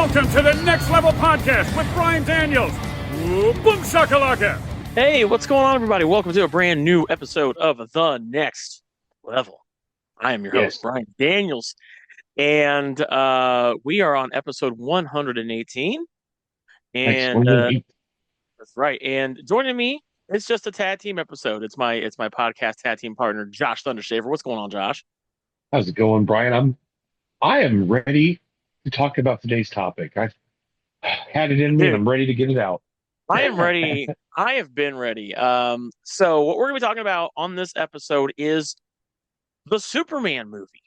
Welcome to the Next Level Podcast with Brian Daniels. Ooh, boom shakalaka. Hey, what's going on, everybody? Welcome to a brand new episode of The Next Level. I am your host, Brian Daniels, and we are on episode 118. And that's right. And joining me, it's just a tag team episode. It's my podcast tag team partner, Josh Thundershaver. What's going on, Josh? How's it going, Brian? I am ready to talk about today's topic. I've had it in me and I'm ready to get it out. I am ready. I have been ready. So what we're going to be talking about on this episode is the Superman movie,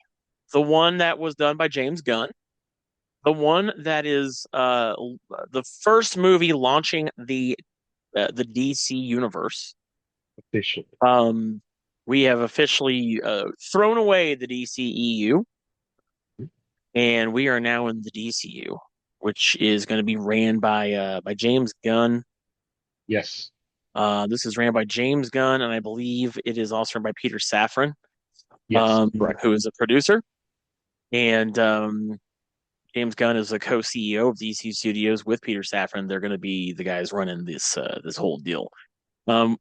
the one that was done by James Gunn, the one that is the first movie launching the DC universe. Officially. We have officially thrown away the DCEU, and we are now in the DCU, which is going to be ran by James Gunn. Yes. This is ran by James Gunn, and I believe it is also ran by Peter Safran, who is a producer. And James Gunn is the co-CEO of DC Studios with Peter Safran. They're going to be the guys running this whole deal.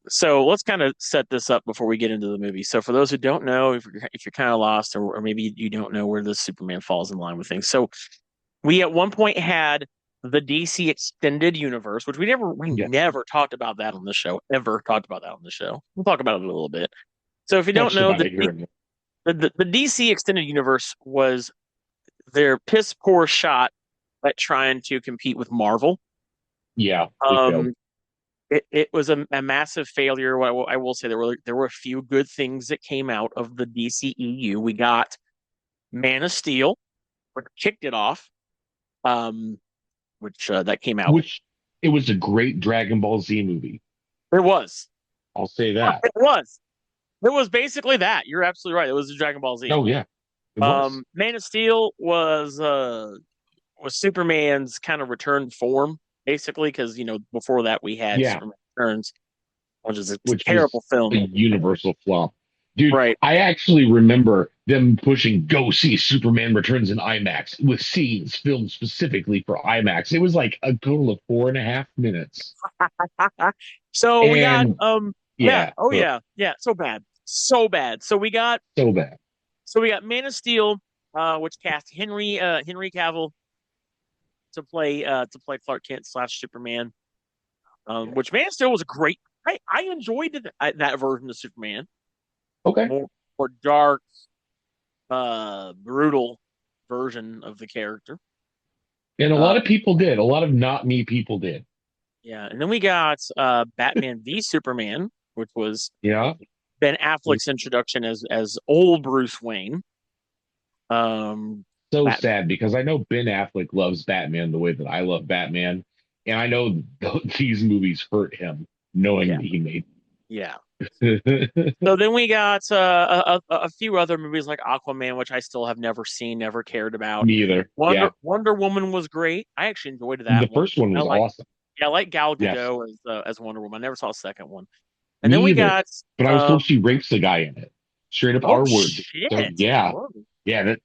So let's kind of set this up before we get into the movie. So for those who don't know, if you're kind of lost or maybe you don't know where the Superman falls in line with things. So we at one point had the DC extended universe, which we never talked about that on the show, ever talked about that on the show. We'll talk about it a little bit. So if you don't know, the DC extended universe was their piss poor shot at trying to compete with Marvel. Yeah. It was a massive failure. I will say there were a few good things that came out of the DCEU. We got Man of Steel, which kicked it off. Which that came out. Which it was a great Dragon Ball Z movie. It was. I'll say that. It was. It was basically that. You're absolutely right. It was a Dragon Ball Z. Oh yeah. Man of Steel was Superman's kind of return form, basically, because before that we had Superman Returns, which is a terrible film. A universal flop. Dude, right. I actually remember them pushing go see Superman Returns in IMAX with scenes filmed specifically for IMAX. It was like a total of 4.5 minutes. So we got so bad. So we got Man of Steel, which cast Henry Cavill to play Clark Kent / Superman. Which Man of Steel was a great. I enjoyed that version of Superman. Okay. More dark, brutal version of the character. And a lot of people did. A lot of not me people did. Yeah. And then we got Batman v Superman, which was Ben Affleck's introduction as old Bruce Wayne. Sad because I know Ben Affleck loves Batman the way that I love Batman. And I know these movies hurt him knowing that he made. Yeah. So then we got a few other movies like Aquaman, which I still have never seen, never cared about. Me either. Wonder Woman was great. I actually enjoyed that. The first one was awesome. Yeah, I like Gal Gadot as Wonder Woman. I never saw a second one. And then we got. But I was told she rapes the guy in it. Straight up R word. So, yeah.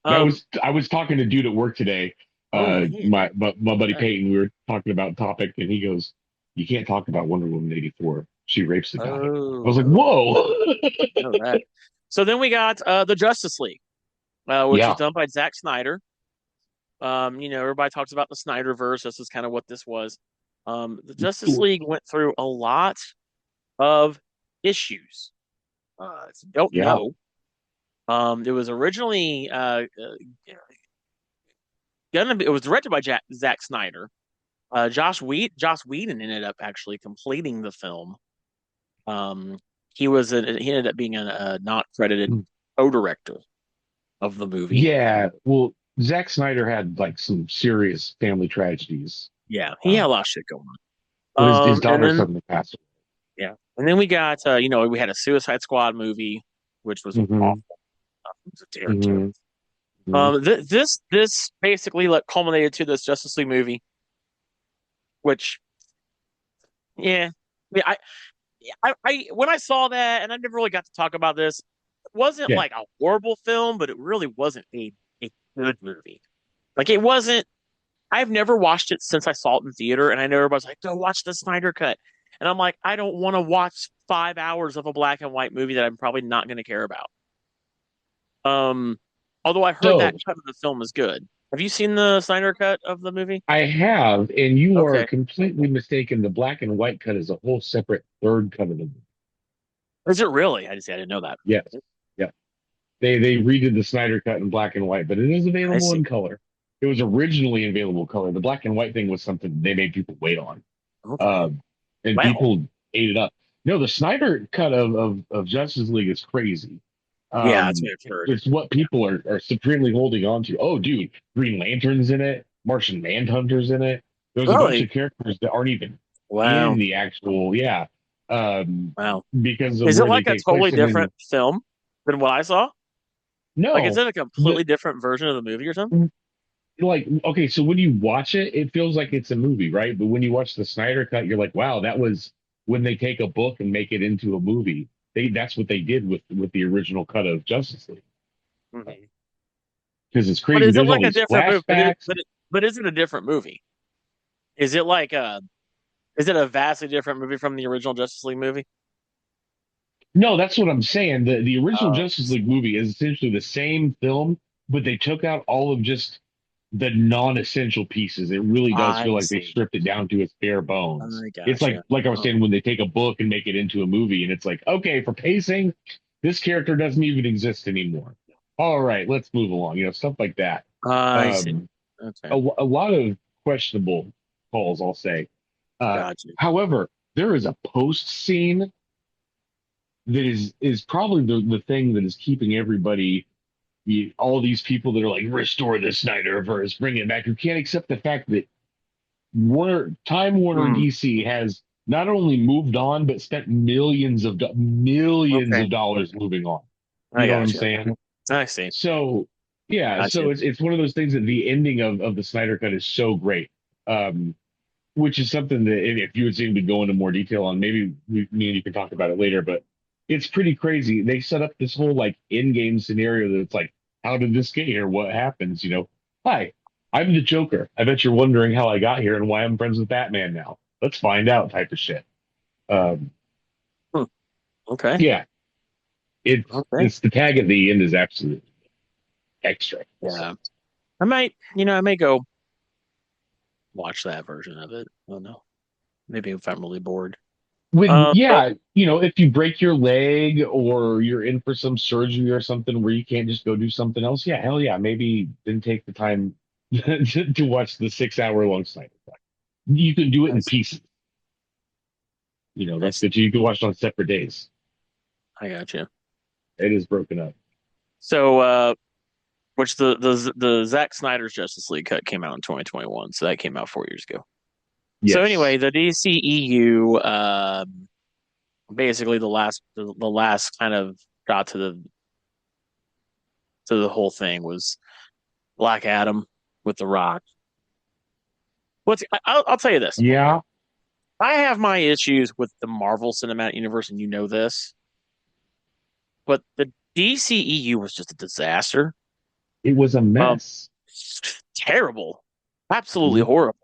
I was talking to a dude at work today. My buddy Peyton. We were talking about topic, and he goes, "You can't talk about Wonder Woman 84. She rapes the guy." I was like, "Whoa!" Right. So then we got the Justice League, which is done by Zack Snyder. Everybody talks about the Snyderverse. This is kind of what this was. The Justice League went through a lot of issues. If you don't know, it was originally it was directed by Zack Snyder. Joss Whedon ended up actually completing the film. He ended up being a not credited co-director of the movie. Yeah, well, Zack Snyder had like some serious family tragedies. Yeah, he had a lot of shit going on. His daughter suddenly passed away. Yeah, and then we got we had a Suicide Squad movie, which was awful. It was terrible. This basically culminated to this Justice League movie, which, I when I saw that, and I never really got to talk about this, it wasn't like a horrible film, but it really wasn't a good movie. Like it wasn't I've never watched it since I saw it in theater, and I know everybody's like, "Go watch the Snyder cut," and I'm like, I don't want to watch 5 hours of a black and white movie that I'm probably not going to care about. Um, although I heard that So cut of the film is good. Have you seen the Snyder cut of the movie? I have, and you are Okay, completely mistaken. The black and white cut is a whole separate third cut of the movie. is it really? I didn't know that. Yes. Yeah. They redid the Snyder cut in black and white, but it is I available see. in color. It was originally available color. The black and white thing was something they made people wait on. Okay. Um, and Wow. people ate it up. No, the Snyder cut of Justice League is crazy. Yeah, that's what Um, I've heard. it's what people are supremely holding on to. Oh, dude, Green Lantern's in it, Martian Manhunter's in it. There's a bunch Really? of characters that aren't even in Wow. the actual, yeah, Wow. because of Is it where they like a take totally place. And then, different film than what I saw? Like, is no, it a the, completely different version of the movie or something? like, okay, so when you watch it, it feels like it's a movie, right? But when you watch the Snyder cut, you're like, wow, that was when they take a book and make it into a movie. That's what they did with the original cut of Justice League. Mhm. Because it's But crazy. is it There's all like a these different movie? flashbacks. But is it a different movie? Is it like is it a vastly different movie from the original Justice League movie? No, that's what I'm saying. The original Oh, Justice League movie is essentially the same film, but they took out all of just the non-essential pieces. It really does feel I like they see. stripped it down to its bare bones. I It's gotcha. like I was Oh, saying when they take a book and make it into a movie, and it's like, okay, for pacing, this character doesn't even exist anymore. All right, let's move along. Stuff like that. I see. Um, Okay, a lot of questionable calls, I'll say. gotcha. However, there is a post scene that is probably the thing that is keeping everybody, all these people that are like restore the Snyderverse, bring it back, who can't accept the fact that Warner Hmm. DC has not only moved on but spent millions Okay, of dollars moving on. I You know what I'm gotcha. saying? I see. So yeah, Gotcha. so it's one of those things that the ending of the Snyder Cut is so great. Which is something that if you would seem to go into more detail on, maybe me and you can talk about it later, but it's pretty crazy. They set up this whole like in-game scenario that it's like, how did this get here? What happens? Hi, I'm the Joker. I bet you're wondering how I got here and why I'm friends with Batman now. Let's find out type of shit. Um, Hmm. Okay. yeah, Okay. it's the tag at the end is absolute extra. So, Yeah. I may go watch that version of it. I don't know. Maybe if I'm really bored. But yeah, if you break your leg or you're in for some surgery or something where you can't just go do something else, yeah, hell yeah, maybe then take the time to watch the 6 hour long Snyder Cut. You can do it I in see. pieces. I That's see. good. You can watch it on separate days. I got you. It is broken up. So, which the Zack Snyder's Justice League cut came out in 2021, so that came out 4 years ago. So Yes. anyway, the DCEU, basically the last kind of got to the whole thing was Black Adam with The Rock. I'll tell you this. Yeah, I have my issues with the Marvel Cinematic Universe, and you know this, but the DCEU was just a disaster. it was a Um, mess. Terrible, absolutely Mhm. horrible.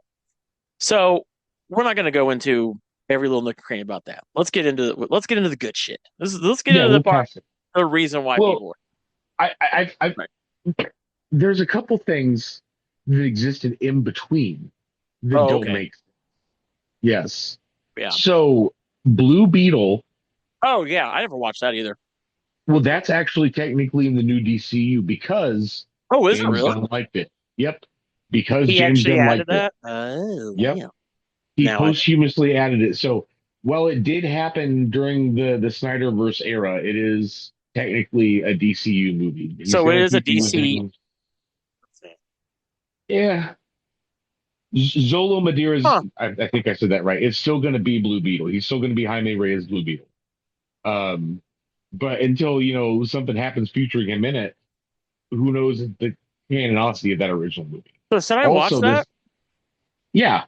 So we're not going to go into every little nook and cranny about that. Let's get into the good shit. Let's get Yeah, into the we'll part, pass it. the reason why Well, people I right. there's a couple things that existed in between that Oh, don't okay, make. Yes. yeah. So Blue Beetle, Oh, yeah. I never watched that either. well, that's actually technically in the new DCU because Oh, is it James really? Gunn liked it. Yep. Because He James actually Gunn added liked it. that. Oh, Yep. wow. He Now I posthumously added it. So while it did happen during the Snyderverse era, it is technically a DCU movie. He's so it going to is a keep DC. using. Yeah. Zolo Madera's, Huh. I think I said that right. It's still going to be Blue Beetle. He's still going to be Jaime Reyes Blue Beetle. Um, but until, something happens featuring him in it, who knows the canonicity of that original movie. So should I watch Also, that? yeah,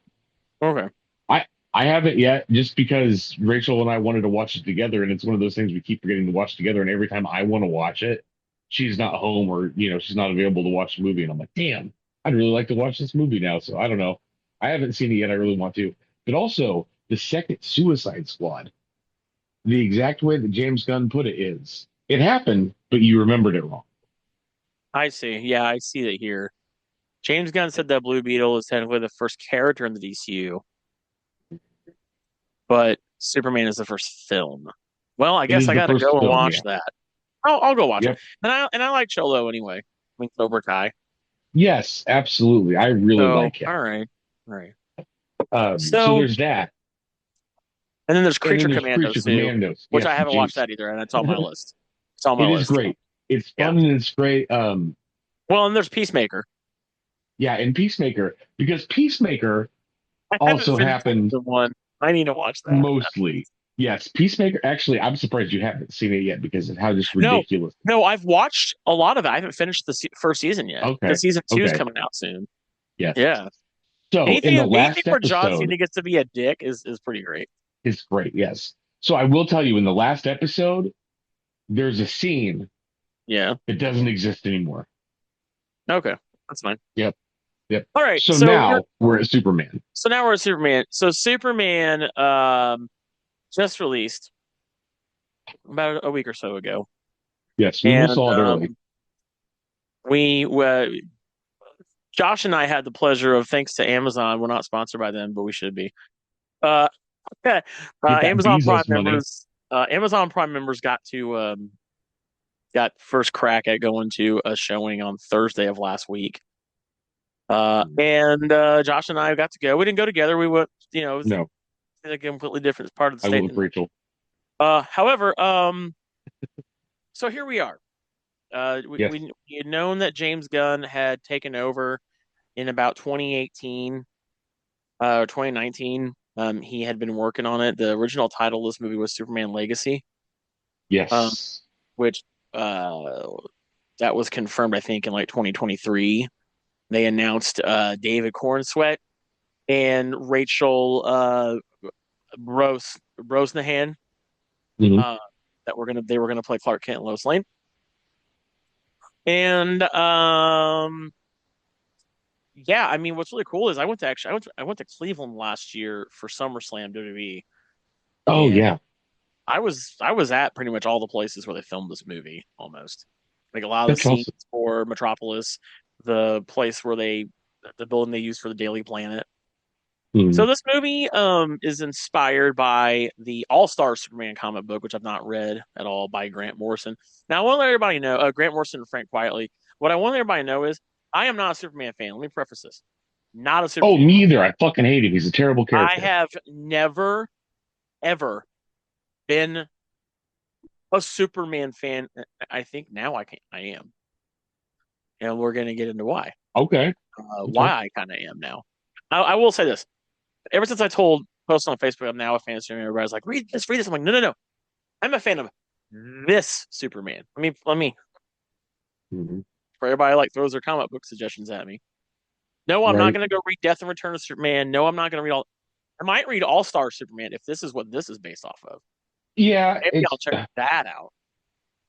Okay. I I haven't yet just because Rachel and I wanted to watch it together, and it's one of those things we keep forgetting to watch together. And every time I want to watch it, she's not home or she's not available to watch the movie, and I'm like, damn, I'd really like to watch this movie now. So I don't know. I haven't seen it yet. I really want to. But also, the second Suicide Squad, the exact way that James Gunn put it is, it happened, but you remembered it wrong. I see. Yeah, I see that here. James Gunn said that Blue Beetle is technically the first character in the DCU, but Superman is the first film. Well, I It guess is I the gotta first go and film, watch yeah. that. I'll go watch it. Yep. And I like Cholo anyway. I mean Cobra Kai. Yes, absolutely. I really So like him. all right. All right. So So there's that. and then there's And then Creature there's Creature Commandos too, Commandos. which I Yes, haven't watched James. that either, and it's on my list. It's on my It is list. great. It's Yeah. fun and it's great. Well, and there's Peacemaker. Yeah, and Peacemaker, because Peacemaker I haven't also finished happened the one. I need to watch that. mostly. Yes, Peacemaker. Actually, I'm surprised you haven't seen it yet because of how just No, ridiculous. no, I've watched a lot of it. I haven't finished the first season yet Okay. because season two is Okay. coming out soon. Yes. Yeah. So in the Anything last where John episode Cena gets to be a dick is pretty great. is great. Yes. So I will tell you in the last episode, there's a scene Yeah. that doesn't exist anymore. Okay. That's fine. Yep. Yep. All right. So now we're at Superman. So now we're at Superman. So Superman just released about a week or so ago. Yes, we And saw it early. we Josh and I had the pleasure of, thanks to Amazon, we're not sponsored by them, but we should be. Uh, Get that Amazon Prime Bezos money. members got first crack at going to a showing on Thursday of last week. And Josh and I got to go. We didn't go together. We went, No, in a completely different part of the I state. went with Rachel. However, so here we are. Yes. We had known that James Gunn had taken over in about 2018, 2019. He had been working on it. The original title of this movie was Superman Legacy, Yes. which that was confirmed, I think, in like 2023. They announced David Cornsweet and Rachel Brosnahan Mhm. that they were gonna play Clark Kent and Lois Lane. And yeah, I mean, what's really cool is I went to Cleveland last year for SummerSlam WWE, Oh and yeah, I was at pretty much all the places where they filmed this movie, almost. Like a lot of the that's scenes awesome. for Metropolis, the place where the building they used for the Daily Planet. So Mhm. this movie is inspired by the All-Star Superman comic book, which I've not read at all, by Grant Morrison. Now I want to let everybody know, Grant Morrison and Frank Quietly. What I want everybody to know is I am not a Superman fan. Let me preface this. Not a Oh, Superman. me either. I fucking hate him. He's a terrible I character. have never, ever been a Superman fan. I think now I am. And we're going to get into why. Okay. Why I kind of am now. I will say this. Ever since I posted on Facebook, I'm now a fan of Superman. Everybody's like, read this, read this. I'm like, no. I'm a fan of this Superman. Let me Mhm. for everybody like throws their comic book suggestions at me. No, I'm not Right. going to go read Death and Return of Superman. No, I'm not going to read all. I might read All Star Superman if this is what this is based off of. Yeah, Maybe I'll check that out.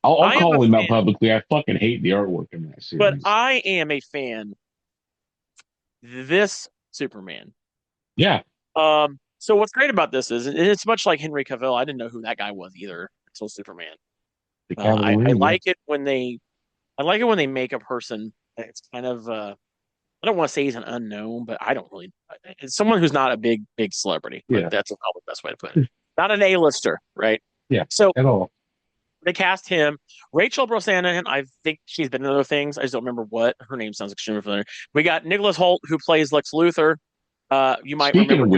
I'll I am a call him out fan, publicly. I fucking hate the artwork in that but series. I am a fan of this Superman. Yeah. So what's great about this is it's much like Henry Cavill. I didn't know who that guy was either until Superman. The I Cavalier, like it when they make a person that's kind of I don't want to say he's an unknown, but I don't really. It's someone who's not a big celebrity. Yeah. That's probably the best way to put it. Not an A-lister, right? Yeah. So At all. they cast him. Rachel Brosnahan, I think she's been in other things. I just don't remember what. Her name sounds extremely familiar. We got Nicholas Hoult, who plays Lex Luthor. You might Speaking remember of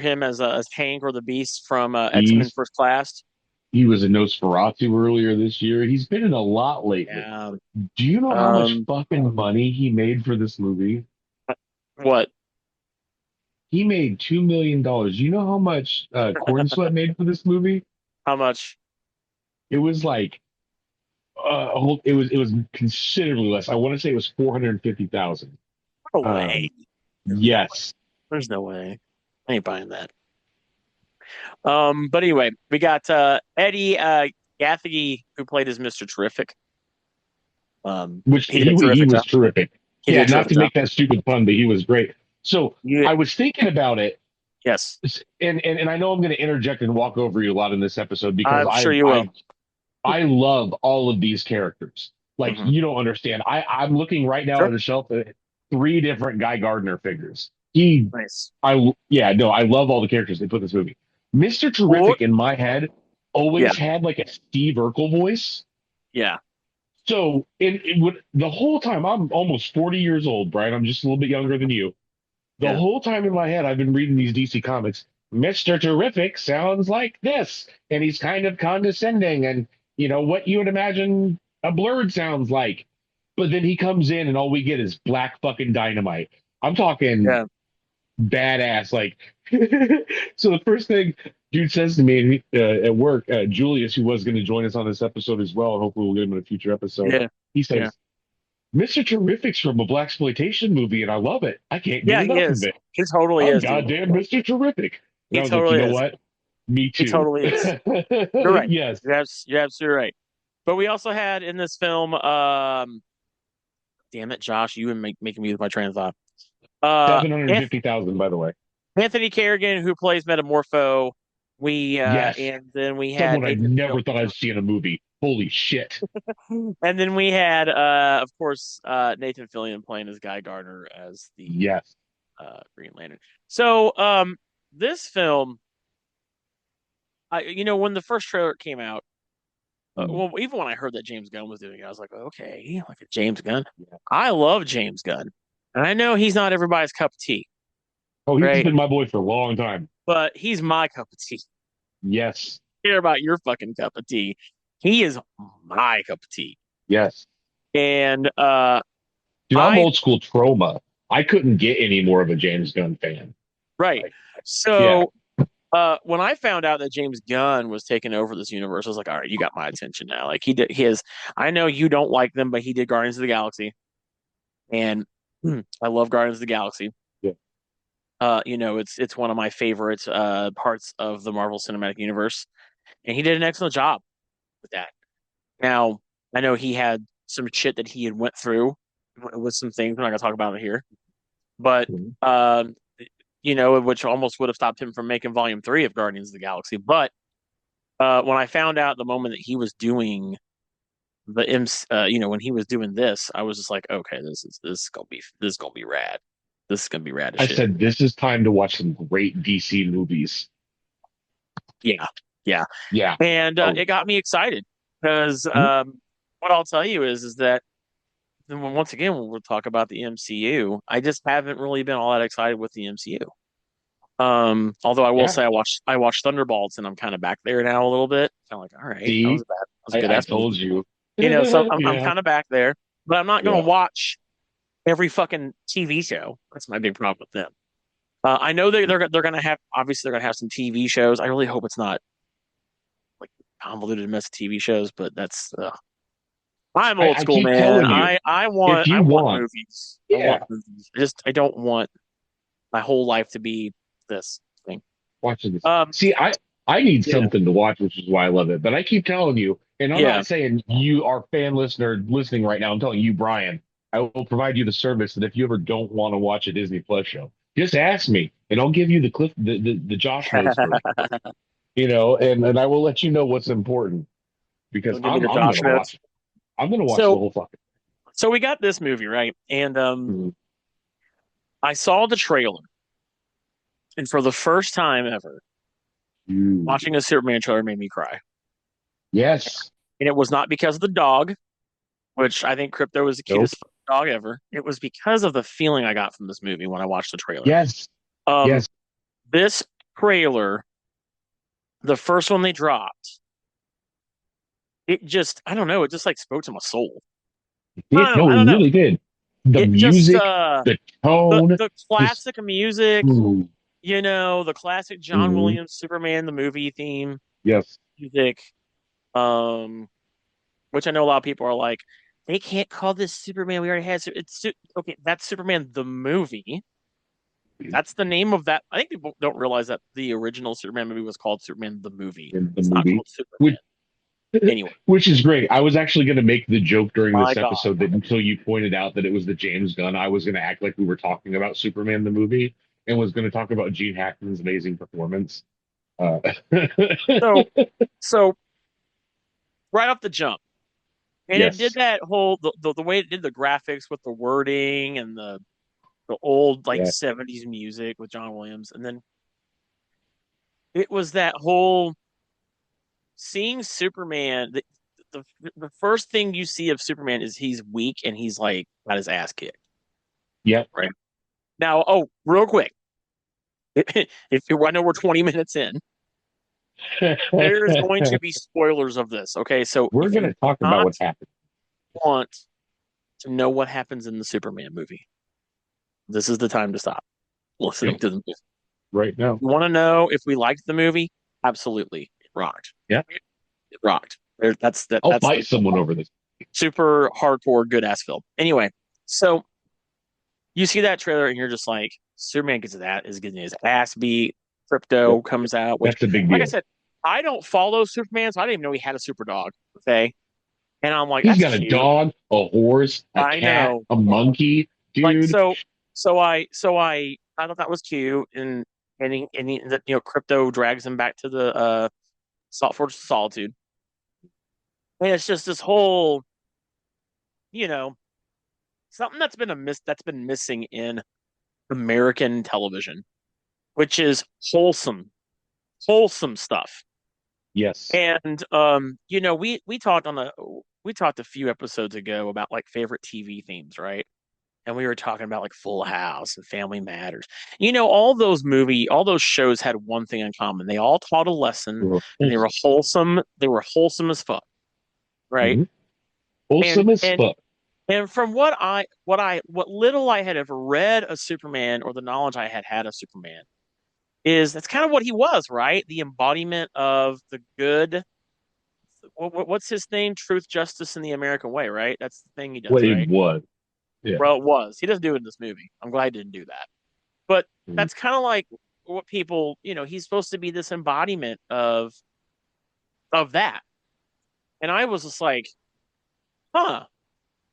him which, as as Hank or the Beast from X-Men he's First Class. he was a Nosferatu earlier this year. He's been in a lot lately. Yeah. Do you know how much fucking money he made for this movie? What? He made $2 million. You know how much Corn Sweat made for this movie? How much? It was like it was considerably less. I want to say it was 450,000. No way. Yes. There's no way. I ain't buying that. But anyway, we got Eddie Gathegi, who played as Mr. Terrific. Which He did a he terrific was job. terrific. He did a not terrific to job. make that stupid pun, but he was great. So Yeah. I was thinking about it. Yes. And I know I'm going to interject and walk over you a lot in this episode because I'm sure you will. I love all of these characters. Like Mm-hmm. you don't understand. I'm looking right now Sure. at a shelf at 3 different Guy Gardner figures. Nice. Yeah, no, I love all the characters they put in this movie. Mr. Or, Terrific in my head yeah. always had like a Steve Urkel voice. Yeah. So it would the whole time I'm almost 40 years old, Brian. I'm just a little bit younger than you. The Yeah. whole time in my head, I've been reading these DC comics. Mr. Terrific sounds like this, and he's kind of condescending, and what you would imagine a blurred sounds like. But then he comes in, and all we get is black fucking dynamite. I'm talking Yeah. badass. Like, so the first thing dude says to me at work, Julius, who was going to join us on this episode as well, and hopefully we'll get him in a future episode. Yeah. He says, Yeah. Mr. Terrific's from a blaxploitation movie, and I love it. I can't Yeah, get he enough is. of it. He totally I'm is, dude. goddamn Mr. Terrific. And He I was totally like, you know is. what? Me He too. totally is. You're right. Yes. You're absolutely right. But we also had in this film, damn it, Josh, you and making me lose my train of thought. 750,000, by the way. Anthony Carrigan, who plays Metamorpho. Yes. And then we had Someone I never thought I'd see in a movie. Holy shit. And then we had, of course, Nathan Fillion playing as Guy Gardner as the Yes. Green Lantern. So, this film, when the first trailer came out, well, even when I heard that James Gunn was doing it, I was like, okay, like a James Gunn. Yeah. I love James Gunn, and I know he's not everybody's cup of tea. Oh, he's been my boy for a long time. But he's my cup of tea. Yes. I don't care about your fucking cup of tea. He is my cup of tea. Yes. And dude, I'm old school trauma. I couldn't get any more of a James Gunn fan. Right. So when I found out that James Gunn was taking over this universe, I was like, all right, you got my attention now. Like he did his, I know you don't like them, but he did Guardians of the Galaxy. And I love Guardians of the Galaxy. Yeah. It's one of my favorite parts of the Marvel Cinematic Universe. And he did an excellent job with that. Now, I know he had some shit that he had went through with some things. We're not gonna talk about it here. But which almost would have stopped him from making Volume 3 of Guardians of the Galaxy. But when I found out the moment that he was doing when he was doing this, I was just like, okay, this is gonna be rad. This is gonna be rad as shit. I said this is time to watch some great DC movies. Yeah. And it got me excited because what I'll tell you is that once again, when we'll talk about the MCU, I just haven't really been all that excited with the MCU. Although I will say I watched Thunderbolts and I'm kind of back there now a little bit. Kind of like, all right, See? that was a good I told you. So I'm kind of back there, but I'm not going to watch every fucking TV show. That's my big problem with them. I know they're going to have, obviously they're going to have some TV shows. I really hope it's not like convoluted mess of TV shows, but that's I'm old school, man. I want movies. Yeah. I want movies. I don't want my whole life to be this thing. Watching this. See, I need something to watch, which is why I love it. But I keep telling you, and I'm not saying you, our fan listener listening right now, I'm telling you, Brian, I will provide you the service that if you ever don't want to watch a Disney Plus show, just ask me, and I'll give you the Josh knows version. And I will let you know what's important because I'm going to watch it. I'm going to watch the whole fucking. So we got this movie, right? And I saw the trailer, and for the first time ever, watching a Superman trailer made me cry. Yes. And it was not because of the dog, which I think Crypto is the cutest dog ever. It was because of the feeling I got from this movie when I watched the trailer. Yes. Yes. This trailer, the first one they dropped, it just, I don't know, it just like spoke to my soul. It really did. The music, the tone, the classic music, the classic John Williams Superman the movie theme. Yes. Music. Which I know a lot of people are like, they can't call this Superman. We already had okay. That's Superman the movie. That's the name of that. I think people don't realize that the original Superman movie was called Superman the movie. It's not called Superman. Anyway, Which is great. I was actually going to make the joke during my this God. episode that until you pointed out that it was the James Gunn, I was going to act like we were talking about Superman the movie and was going to talk about Gene Hackman's amazing performance. Uh, So, so right off the jump, and it did yes. that whole the way it did the graphics with the wording and the old like Yeah. 70s music with John Williams, and then it was that whole seeing Superman. The first thing you see of Superman is he's weak and he's like got his ass kicked. Yep. Right now, oh, real quick, if I know we're 20 minutes in, there's going to be spoilers of this. Okay, so We're if going you to talk do about not what happened. want to know what happens in the Superman movie, this is the time to stop listening Yep. to the movie. Right now. You want to know if we liked the movie? Absolutely, it rocked. Yeah. It rocked. That's that. I'll That's fight the someone over this. super hardcore good ass film. Anyway, so you see that trailer and you're just like, Superman gets that is getting his ass beat. Yep. Crypto comes out, which, That's a big like I deal. said, I don't follow Superman, so I didn't even know he had a super dog. Okay, and I'm like, He's that's got a cute. dog, a horse, a I cat, know. a monkey, Like dude. so I thought that was cute, Crypto drags him back to the Salt Fortress of Solitude, and it's just this whole, you know, something that's been missing in American television, which is wholesome stuff. Yes. And we talked a few episodes ago about like favorite TV themes, right? And we were talking about like Full House and Family Matters. All those shows had one thing in common. They all taught a lesson and they were wholesome. They were wholesome as fuck, right? Mm-hmm. And Wholesome as and fuck. and from what little I had ever read of Superman or the knowledge I had of Superman is that's kind of what he was, right? The embodiment of the good. What's his name? Truth, justice, and the American way, right? That's the thing he What does, it right? was. Yeah. Well, it was. He doesn't do it in this movie. I'm glad he didn't do that. But Mhm. that's kind of like what people, he's supposed to be this embodiment of that. And I was just like, huh,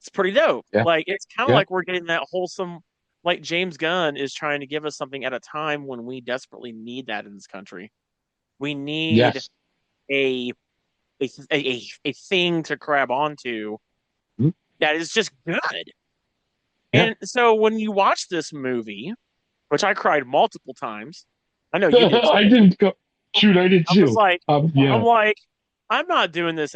it's pretty dope. Yeah. Like it's kind of Yeah. like we're getting that wholesome, like James Gunn is trying to give us something at a time when we desperately need that in this country. We need Yes. a a thing to grab onto Mhm. that is just good. Yeah. And so when you watch this movie, which I cried multiple times, I know you did I too. didn't go. Shoot, I did I was too. like, I'm Yeah. like, I'm not doing this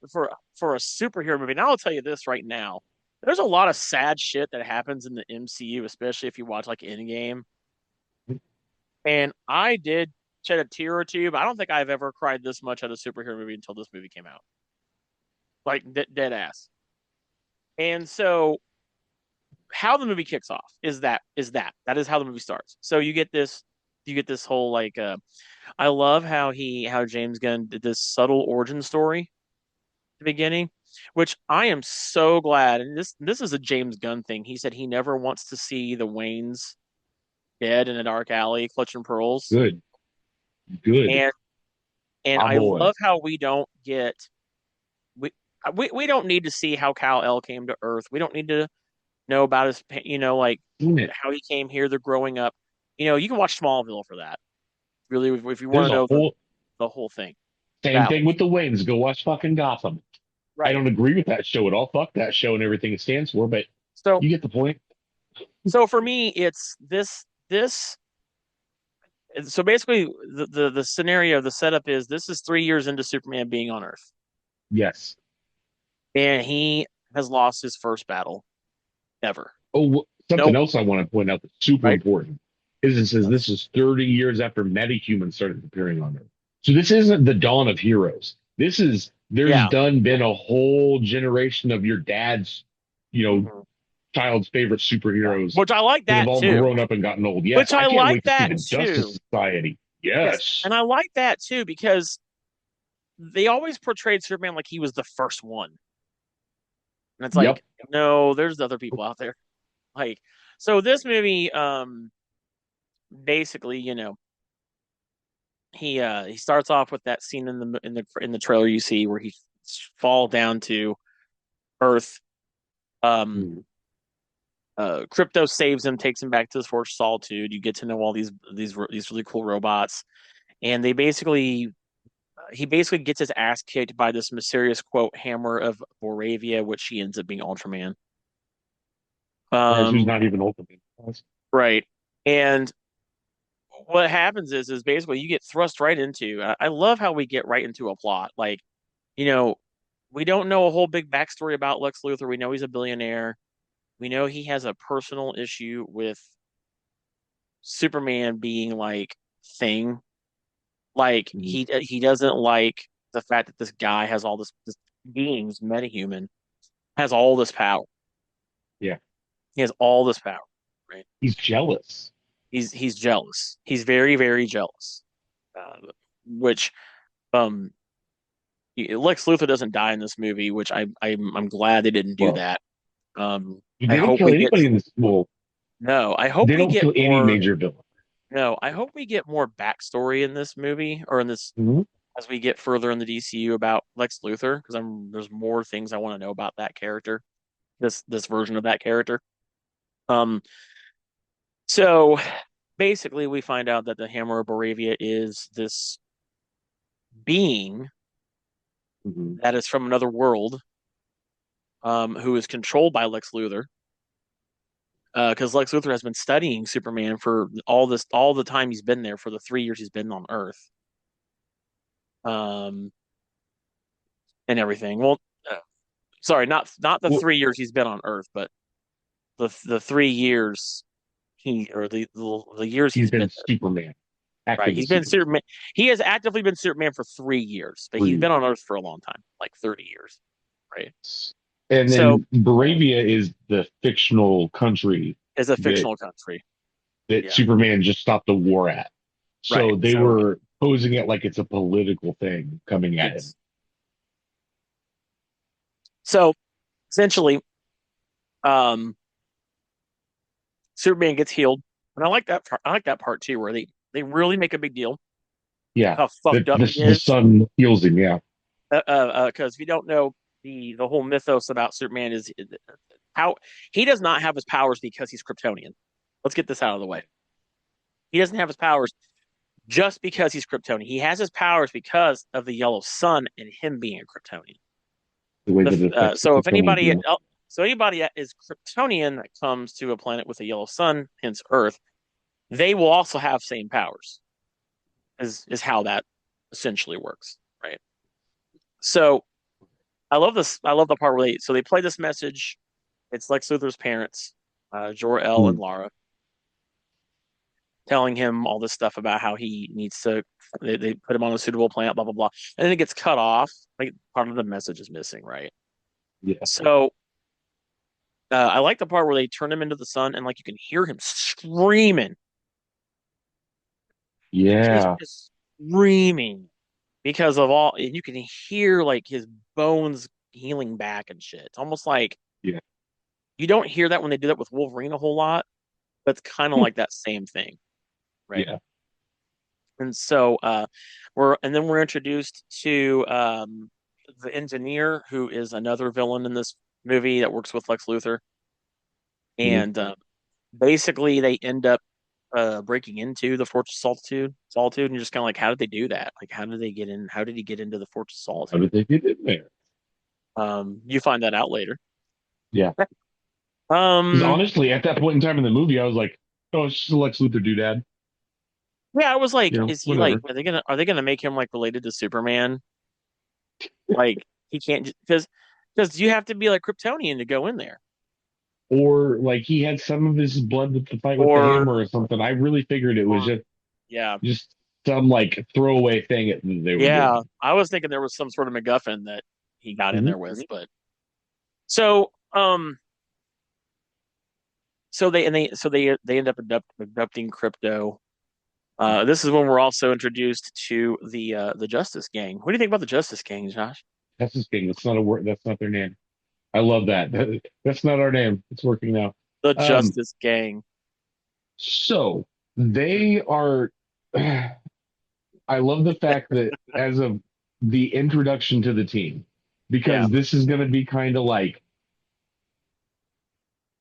for a superhero movie. And I'll tell you this right now. There's a lot of sad shit that happens in the MCU, especially if you watch like Endgame. And I did shed a tear or two, but I don't think I've ever cried this much at a superhero movie until this movie came out. Like dead ass. And so how the movie kicks off that is how the movie starts. So you get this whole like I love how James Gunn did this subtle origin story at the beginning, which I am so glad. And this is a James Gunn thing. He said he never wants to see the Waynes dead in a dark alley clutching pearls. Good. Good. And and My I boy. love how we we don't need to see how Kal-El came to Earth. We don't need to know about his, like Seen it. how he came here, the growing up. You can watch Smallville for that. Really, if you want There's to a know whole the whole thing. same That thing with the Waynes. Go watch fucking Gotham. I right. don't agree with that show at all. Fuck that show and everything it stands for, but So you get the point. so for me, it's this. So basically, the scenario, the setup is this is 3 years into Superman being on Earth, Yes. and he has lost his first battle ever. Oh, something Nope. else I want to point out that's super Right. important is it says this Yes. is 30 years after metahumans started appearing on Earth. So this isn't the dawn of heroes. There's Yeah. done been a whole generation of your dad's, you know, Mhm. child's favorite Yeah. superheroes Which I like that have that all too. grown up and gotten old. Yes, Which I I can't like wait to see that the too. Justice Society. Yes, Yes. and I like that too because they always portrayed Superman like he was the first one. And it's Yep. like, no, there's other people out there. Like, so this movie, basically, he starts off with that scene in the trailer you see where he fall down to Earth. Um, Mm. Crypto saves him, takes him back to the Fortress of Solitude. You get to know all these really cool robots, and he basically gets his ass kicked by this mysterious quote hammer of Boravia, which he ends up being Ultraman. Who's Um, not even Ultimate. right. And what happens is basically you get thrust right into. I love how we get right into a plot. Like, you know, we don't know a whole big backstory about Lex Luthor. We know he's a billionaire. We know he has a personal issue with Superman being like thing. Like Mhm. he doesn't like the fact that this guy has all this being's metahuman has all this power. Yeah, He has all this power, right? he's jealous. He's jealous. He's very very jealous. Which um Lex Luthor doesn't die in this movie, which I'm glad they didn't do Well, that. I they don't hope kill we get anybody in this. Well, no. I hope they we don't get kill any more. major villain. No, I hope we get more backstory in this movie or in this Mhm. as we get further in the DCU about Lex Luthor because I'm there's more things I want to know about that character, this version of that character. Um, so basically we find out that the Hammer of Boravia is this being Mhm. that is from another world, who is controlled by Lex Luthor. Because Lex Luthor has been studying Superman for all the time he's been there for the 3 years he's been on Earth, um, and everything. Well, uh, sorry, not the Well, 3 years he's been on Earth, but the 3 years he or the years he's he's been been there. Superman, Right. active He's as been Superman Superman. He has actively been Superman for 3 years, but for he's been years. on Earth for a long time, like 30 years. Right. And So then Bravia is the fictional country it's a that fictional country. that Yeah. Superman just stopped the war at. Right. So they So were posing it like it's a political thing coming at him. yes. So essentially, um, Superman gets healed, and I like that. I like that part too, where they really make a big deal Yeah, how that fucked up he the is. sun heals him. Yeah, Because if you don't know the whole mythos about Superman is how he does not have his powers because he's Kryptonian. Let's get this out of the way. He doesn't have his powers just because he's Kryptonian. He has his powers because of the yellow sun and him being a Kryptonian. the way that it affects the So if Kryptonian anybody people. so anybody that is Kryptonian that comes to a planet with a yellow sun, hence Earth, they will also have same powers. Is how that essentially works, right? So I love this. I love the part where they play this message. It's Lex Luthor's parents, Jor-El and Mm. Lara, telling him all this stuff about how he needs to. They put him on a suitable planet, blah blah blah, and then it gets cut off. Like part of the message is missing, right? Yeah, So I like the part where they turn him into the sun, and like you can hear him screaming. He's yeah, just screaming because of all, and you can hear like his bones healing back and shit. It's almost like yeah, you don't hear that when they do that with Wolverine a whole lot, but it's kind of like that same thing, right? yeah. And so we're introduced to the engineer who is another villain in this movie that works with Lex Luthor, Mhm. and basically they end up breaking into the Fortress of Solitude, and you're just kind of like, how did they do that? Like, how did they get in? How did he get into the Fortress of How Solitude? did they get in there? You find that out later. Yeah, because Um, honestly, at that point in time in the movie, I was like, "Oh, it's just a Lex Luthor doodad." yeah, I was like, You know, is he like, whatever. are they gonna make him like related to Superman? Like, he can't because you have to be like Kryptonian to go in there, Or like he had some of his blood with the fight with the or hammer or something. I really figured it was or yeah, just some like throwaway thing that they were yeah. doing. I was thinking there was some sort of MacGuffin that he got in Hmm. there with, but so they end up abducting Crypto. This is when we're also introduced to the Justice Gang. What do you think about the Justice Gang, Josh? That's his thing. That's not a word. That's not their name. I love that. That's not our name. It's working now. The Um, Justice Gang. so they are. I love the fact that as of the introduction to the team, Yeah. because this is going to be kind of like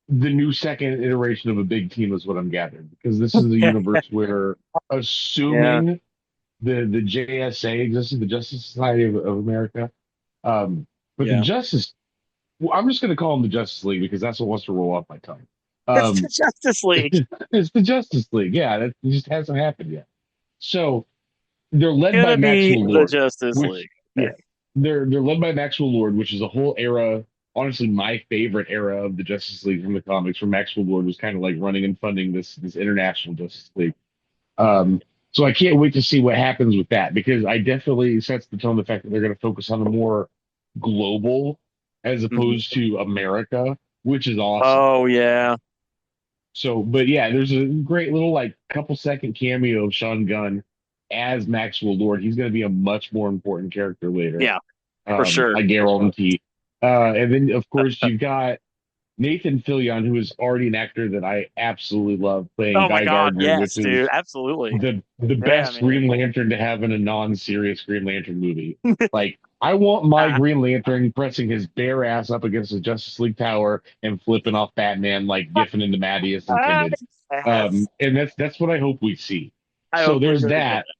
the new second iteration of a big team, is what I'm gathering. Because this is the universe where, Yeah. assuming the JSA existed, the Justice Society of America, but the Yeah. Justice, well, I'm just going to call them the Justice League because that's what wants to roll off my tongue. It's the Justice League. It's the Justice League. Yeah, that just hasn't happened yet. So they're led by Gonna be Maxwell the Lord, Justice which, League. yeah, they're led by Maxwell Lord, which is a whole era. Honestly, my favorite era of the Justice League from the comics, where Maxwell Lord was kind of like running and funding this international Justice League. Um, so I can't wait to see what happens with that, because I definitely sets the tone the fact that they're going to focus on the more global as Mhm. opposed to America, which is awesome. Oh yeah. So, but yeah, there's a great little like couple second cameo of Sean Gunn as Maxwell Lord. He's going to be a much more important character later. Yeah, for sure. I guarantee. And then of course you've got Nathan Fillion, who is already an actor that I absolutely love, playing Oh my Guy God, Gardner, which yes, dude. is Absolutely. the Yeah, best man. Green Lantern to have in a non-serious Green Lantern movie. Like, I want my Green Lantern pressing his bare ass up against the Justice League Tower and flipping off Batman like Giffen and the Mattias intended. Yes. And that's what I hope we see. I So hope we're there's gonna get that. that.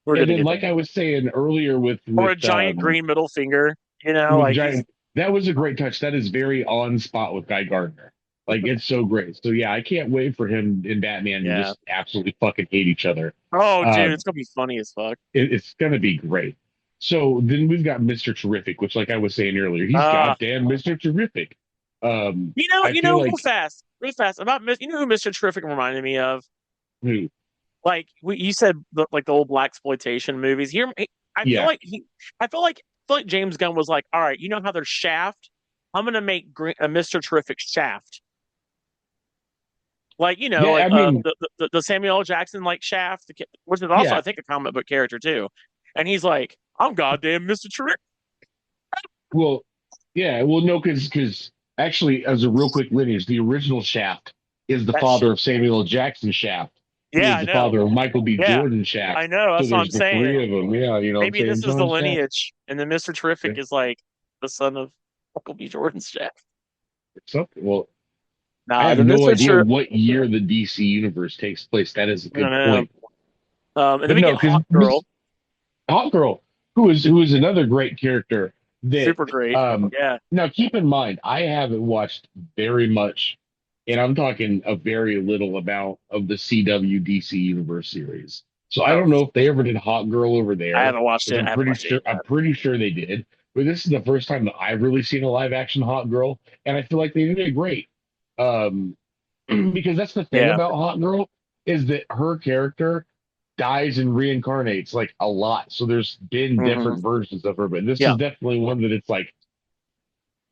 We're And gonna then, get like that. I was saying earlier, Or a giant green middle finger, with like he's Giant, that was a great touch. That is very on spot with Guy Gardner. Like, it's so great. So yeah, I can't wait for him and Batman to yeah. just absolutely fucking hate each other. Oh, dude, Um, it's gonna be funny as fuck. it's gonna be great. So then we've got Mr. Terrific, which, like I was saying earlier, he's Uh goddamn Mr. Terrific. I feel real like real fast about who Mr. Terrific reminded me of? who? Like you said, like the old black exploitation movies. Here, I feel Yeah, like I feel like James Gunn was like, all right, you know how there's Shaft. I'm gonna make a Mr. Terrific Shaft. Like yeah. like I mean, the Samuel L. Jackson like Shaft, which is also I yeah. think a comic book character too. And he's like, I'm goddamn Mr. Terrific. Well, yeah. Well, no, because actually, as a real quick lineage, the original Shaft is the That shit. father of Samuel L. Jackson Shaft, who Yeah, is I the know. father of Michael B. Yeah, Jordan Shaft. I know. So That's what I'm there's the saying. three of them. Yeah, you know what I'm Maybe saying? this is the John Shaft. lineage, and then Mr. Terrific Yeah. is like the son of Michael B. Jordan's Shaft. Something. Well, I Nah, have the no Mr. idea what year the DC universe takes place. That is a I don't good know. point. And then But we no, get because Hawk Girl, Hot Girl, who is another great character that super great. um Yeah. now keep in mind, I haven't watched very much, and I'm talking a very little amount of the CW DC Universe series. So I Oh, don't know if they ever did Hot Girl over I there, haven't watched which it. I haven't watched it I'm yet. pretty sure they did. But this is the first time that I've really seen a live action Hot Girl, and I feel like they did it great. Um because that's the thing Yeah. about Hot Girl, is that her character dies and reincarnates like a lot. So there's been Hmm. different versions of her, but this Yeah. is definitely one that it's like,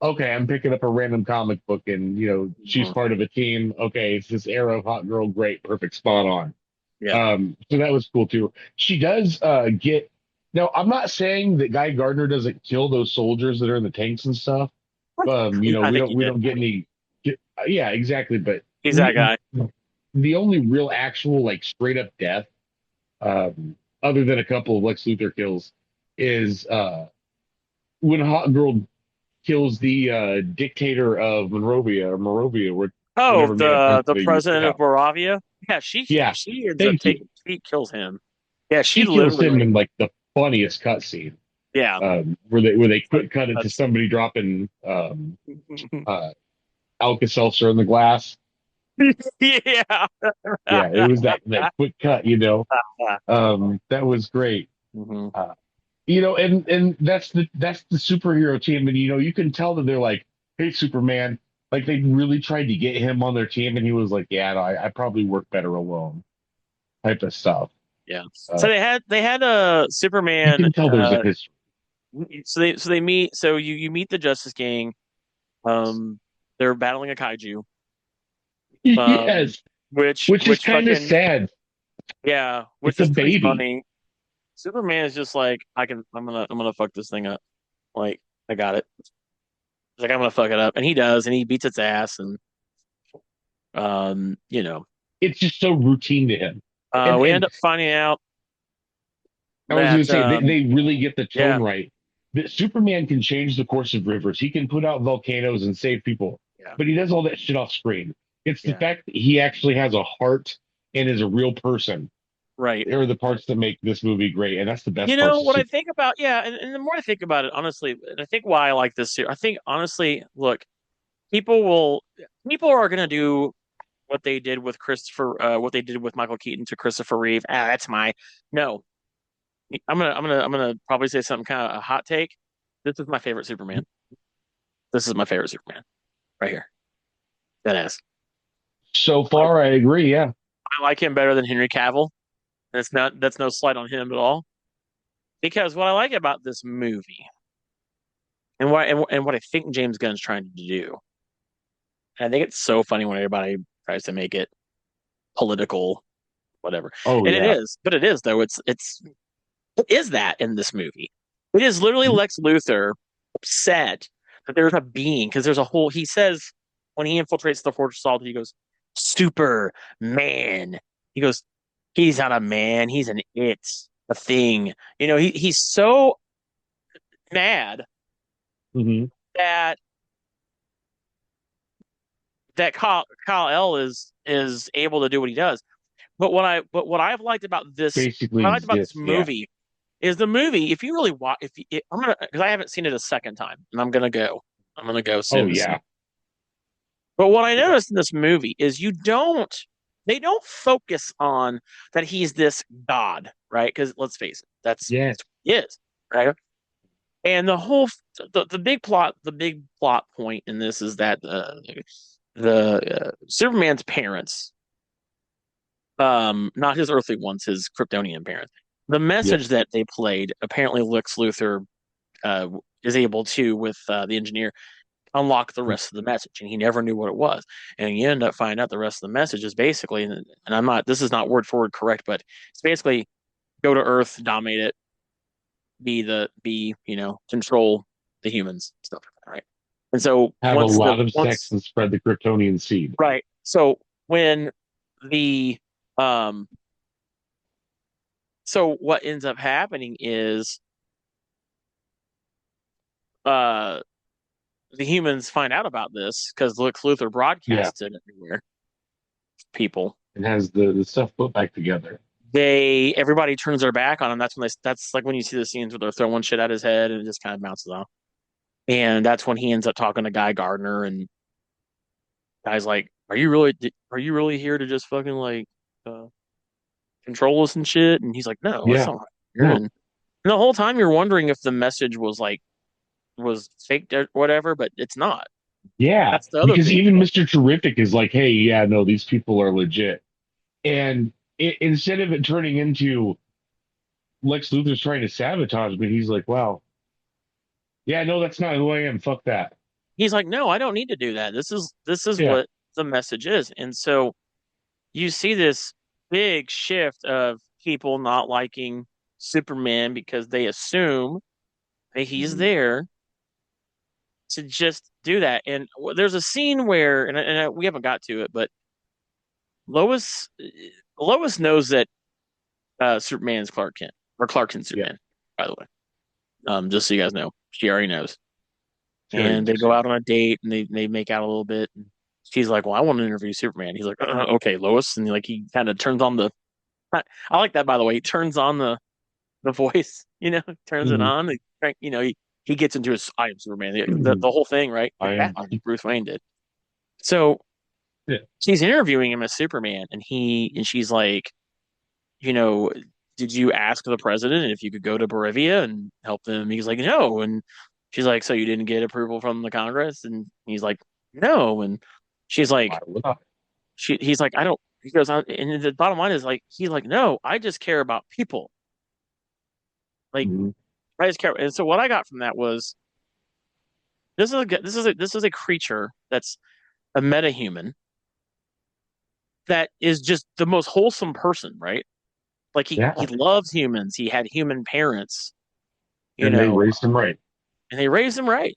okay, I'm picking up a random comic book and she's Mhm. part of a team. Okay, it's this era of Hot Girl, great, perfect, spot on. Yeah. So that was cool too. She does get now, I'm not saying that Guy Gardner doesn't kill those soldiers that are in the tanks and stuff. I think he We did. don't get any yeah, exactly, but He's that we guy. the only real actual like straight up death, other than a couple of Lex Luthor kills, is when Hot Girl kills the dictator of Monrovia or Morovia, Oh, whatever main country the they use. president Yeah, of Moravia. Yeah, yeah. she ends up Thank you. she kills him. Yeah, she She kills literally him like in like the funniest cutscene, yeah. where they Like, quick cut it to that's somebody dropping Alka Seltzer in the glass. yeah. Yeah, it was that quick cut. That was great. Hmm. And that's the superhero team, and you can tell that they're like, hey, Superman, like they really tried to get him on their team, and he was like, yeah, no, I probably work better alone, type of stuff. Yeah. So Uh, they had a you Superman. can tell there's a history. So they meet. So you meet the Justice Gang. Um, they're battling a kaiju. Um, Yes, which is which kind of fucking sad. yeah, which It's a is pretty baby. funny. Superman is just like I'm gonna fuck this thing up. Like I got it. He's like I'm gonna fuck it up, and he does, and he beats its ass, and you know, It's just so routine to him. And we end up finding out. I was going that to say they really get the yeah, tone right. That Superman can change the course of rivers. He can put out volcanoes and save people, yeah, but he does all that shit off screen. It's the yeah. fact that he actually has a heart and is a real person. Right. Are the parts that make this movie great, and that's the You best know parts of what I Superman. think about, yeah, and the more I think about it, honestly, and I think why I like this too. I think honestly, look, people will people are gonna do what they did with Michael Keaton to Christopher Reeve. Ah, that's my no. I'm gonna probably say something kind of a hot take. This is my favorite Superman. This is my favorite Superman right here. That is. So I, far, I agree. Yeah. I like him better than Henry Cavill. And that's no slight on him at all. Because what I like about this movie and what I think James Gunn's trying to do, and I think it's so funny when everybody tries to make it political, whatever. Oh And it yeah. is, but it is though. It is that in this movie. It is literally Mhm. Lex Luthor upset that there's a being because there's a whole. He says when he infiltrates the Fortress of Solitude, he goes, Superman. He goes, he's not a man. He's an a thing. He's so mad Mhm. that Kyle L is able to do what he does. But what I've liked about Basically this exists. Yeah. movie is the movie. If you really watch, I'm gonna because I haven't seen it a second time, and I'm gonna go. I'm gonna go Oh soon to see. yeah. But what I Yeah. noticed in this movie is they don't focus on that he's this god, right? Because let's face it, Yeah. that's what he is, right? And the big plot point in this is that the Superman's parents, not his earthly ones, his Kryptonian parents. The Yeah. message that they played, apparently Lex Luthor uh, is able to, with the engineer, unlock the rest of the message, and he never knew what it was. And you end up finding out the rest of the message is basically, and this is not word for word correct, but it's basically go to Earth, dominate it, control the humans, stuff like that, right? And so Have a lot of sex and spread the Kryptonian seed. right, so when the um so what ends up happening is uh the humans find out about this because Lex Luthor Yeah. broadcasts it everywhere. People, And has the stuff put back together. everybody turns their back on him. That's like when you see the scenes where they're throwing shit at his head and it just kind of bounces off. And that's when he ends up talking to Guy Gardner, and Guy's like, are you really here to just fucking like uh, control us and shit?" And he's like, "No, that's Yeah. not here." No. And the whole time you're wondering if the message was faked or whatever, but it's not. Yeah. That's the other Because thing. even Mr. Terrific is like, hey, yeah, no, these people are legit. And instead of it turning into Lex Luthor's trying to sabotage me, he's like, wow, yeah, no, that's not who I am. Fuck that. He's like, "No, I don't need to do that. This is Yeah. what the message is." And so you see this big shift of people not liking Superman because they assume that he's Mhm. there to just do that. And there's a scene where, we haven't got to it, but Lois Lois knows that Superman's Clark Kent or Clark Kent Yeah. Superman, by the way. Just so you guys know, she already knows. She already And they knows. go Yeah. out on a date and they make out a little bit. And she's like, "Well, I want to interview Superman." He's like, "Okay, Lois," and like he kind of turns on the. I like that, by the way. He turns on the voice, turns it Mhm. on. He gets into his I am Superman, the whole thing, right? I Like am. Batman, Bruce Wayne did. So Yeah. she's interviewing him as Superman, and she's like, you know, did you ask the president if you could go to Bolivia and help them? He's like, no. And she's like, so you didn't get approval from the Congress? And he's like, no. And she's Why like, would I? he's like, I don't. He goes, and the bottom line is like, he's like, no, I just care about people. Like, Mhm. I just care. And so what I got from that was this is a creature that's a metahuman that is just the most wholesome person, right? Like he Yeah. loves humans. He had human parents, you And they know, raised him right. and they raised him right.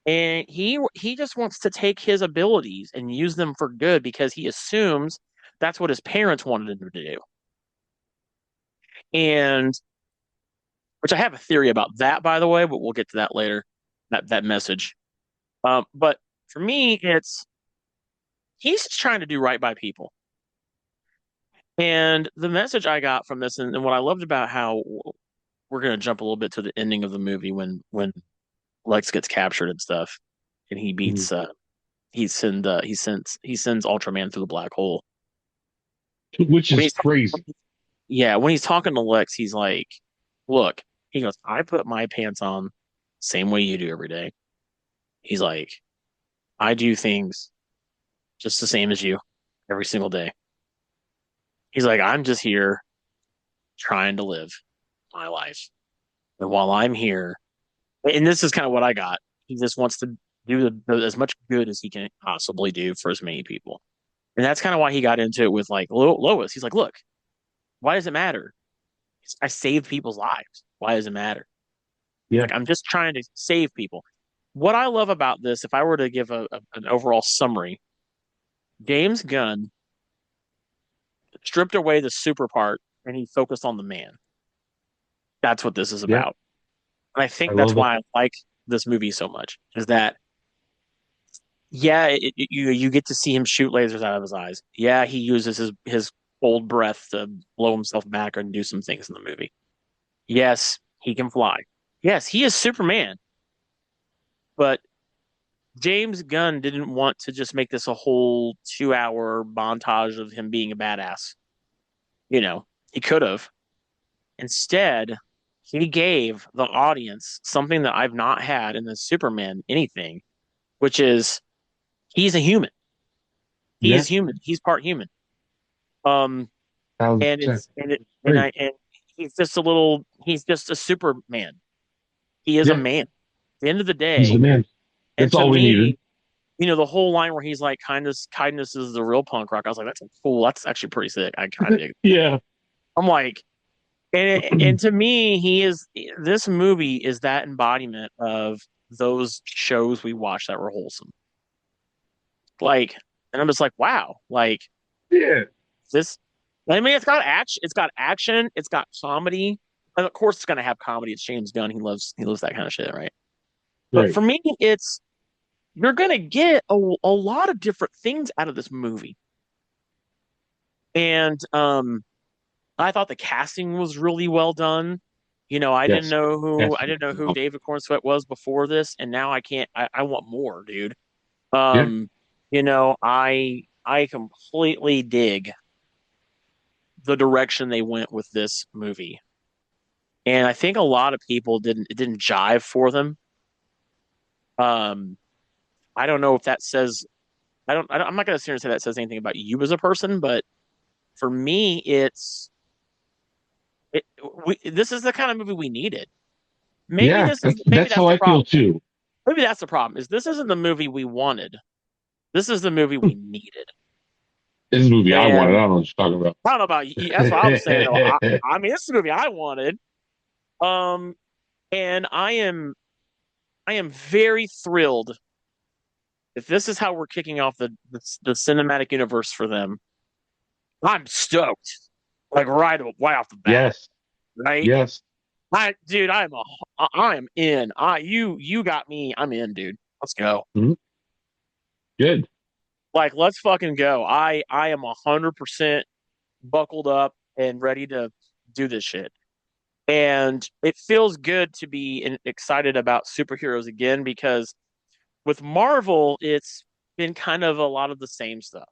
And he just wants to take his abilities and use them for good because he assumes that's what his parents wanted him to do. And which I have a theory about that, by the way, but we'll get to that later. That message. But for me, it's he's just trying to do right by people. And the message I got from this, and what I loved about how we're going to jump a little bit to the ending of the movie when Lex gets captured and stuff, and he beats he sends Ultraman through the black hole. Which When is he's crazy. yeah, when he's talking to Lex, he's like, "Look," he goes, "I put my pants on same way you do every day." He's like, "I do things just the same as you every single day." He's like, "I'm just here trying to live my life, and while I'm here." And this is kind of what I got. He just wants to do as much good as he can possibly do for as many people. And that's kind of why he got into it with like Lois. He's like, look, why does it matter? I saved people's lives. Why does it matter? Yeah. Like, I'm just trying to save people. What I love about this, if I were to give an overall summary, James Gunn stripped away the super part and he focused on the man. That's what this is Yeah. about. And I I think that's love it. why I like this movie so much, is that yeah, you get to see him shoot lasers out of his eyes. Yeah, he uses his cold breath to blow himself back and do some things in the movie. Yes, he can fly. Yes, he is Superman. But James Gunn didn't want to just make this a whole 2 hour montage of him being a badass. He could have. Instead, he gave the audience something that I've not had in the Superman anything, which is he's a human. He Yeah. is human. He's part human. Um, and 1,000%. it's and it Great. and he's just a Superman. He is a Yeah. man. At the end of the He's the day, man. and That's to all we needed. me, the whole line where he's like, kindness is the real punk rock. I was like, that's cool. That's actually pretty sick. I kind of, Yeah. I'm like, and to me, this movie is that embodiment of those shows we watched that were wholesome. Like, and I'm just like, wow, like Yeah. this. I mean, it's got action, it's got comedy, and of course, it's gonna have comedy. It's James Gunn. He loves that kind of shit, right? But Right. for me, you're gonna get a lot of different things out of this movie. And I thought the casting was really well done. Yes. Yes. I didn't know who David Cornsweet was before this, and now I can't. I want more, dude. Yeah. Um, I completely dig the direction they went with this movie, and I think a lot of people it didn't jive for them. Um, I don't know if that says I'm not going to sit here and say that says anything about you as a person, but for me, this is the kind of movie we needed. Yeah. Maybe That's that's how the I feel problem. too. Maybe that's the problem. Is this isn't the movie we wanted. This is the movie we needed. This is a movie I wanted. I And don't know what you're talking about. I don't know about you. That's what I was saying though. I mean, this is the movie I wanted. Um, and I am very thrilled if this is how we're kicking off the cinematic universe for them. I'm stoked. Like right off the bat, Yes. right? Yes. Dude, I am in. You got me. I'm in, dude. Let's go. Mhm. Good. Like, let's fucking go. I am 100% buckled up and ready to do this shit. And it feels good to be excited about superheroes again because with Marvel, it's been kind of a lot of the same stuff.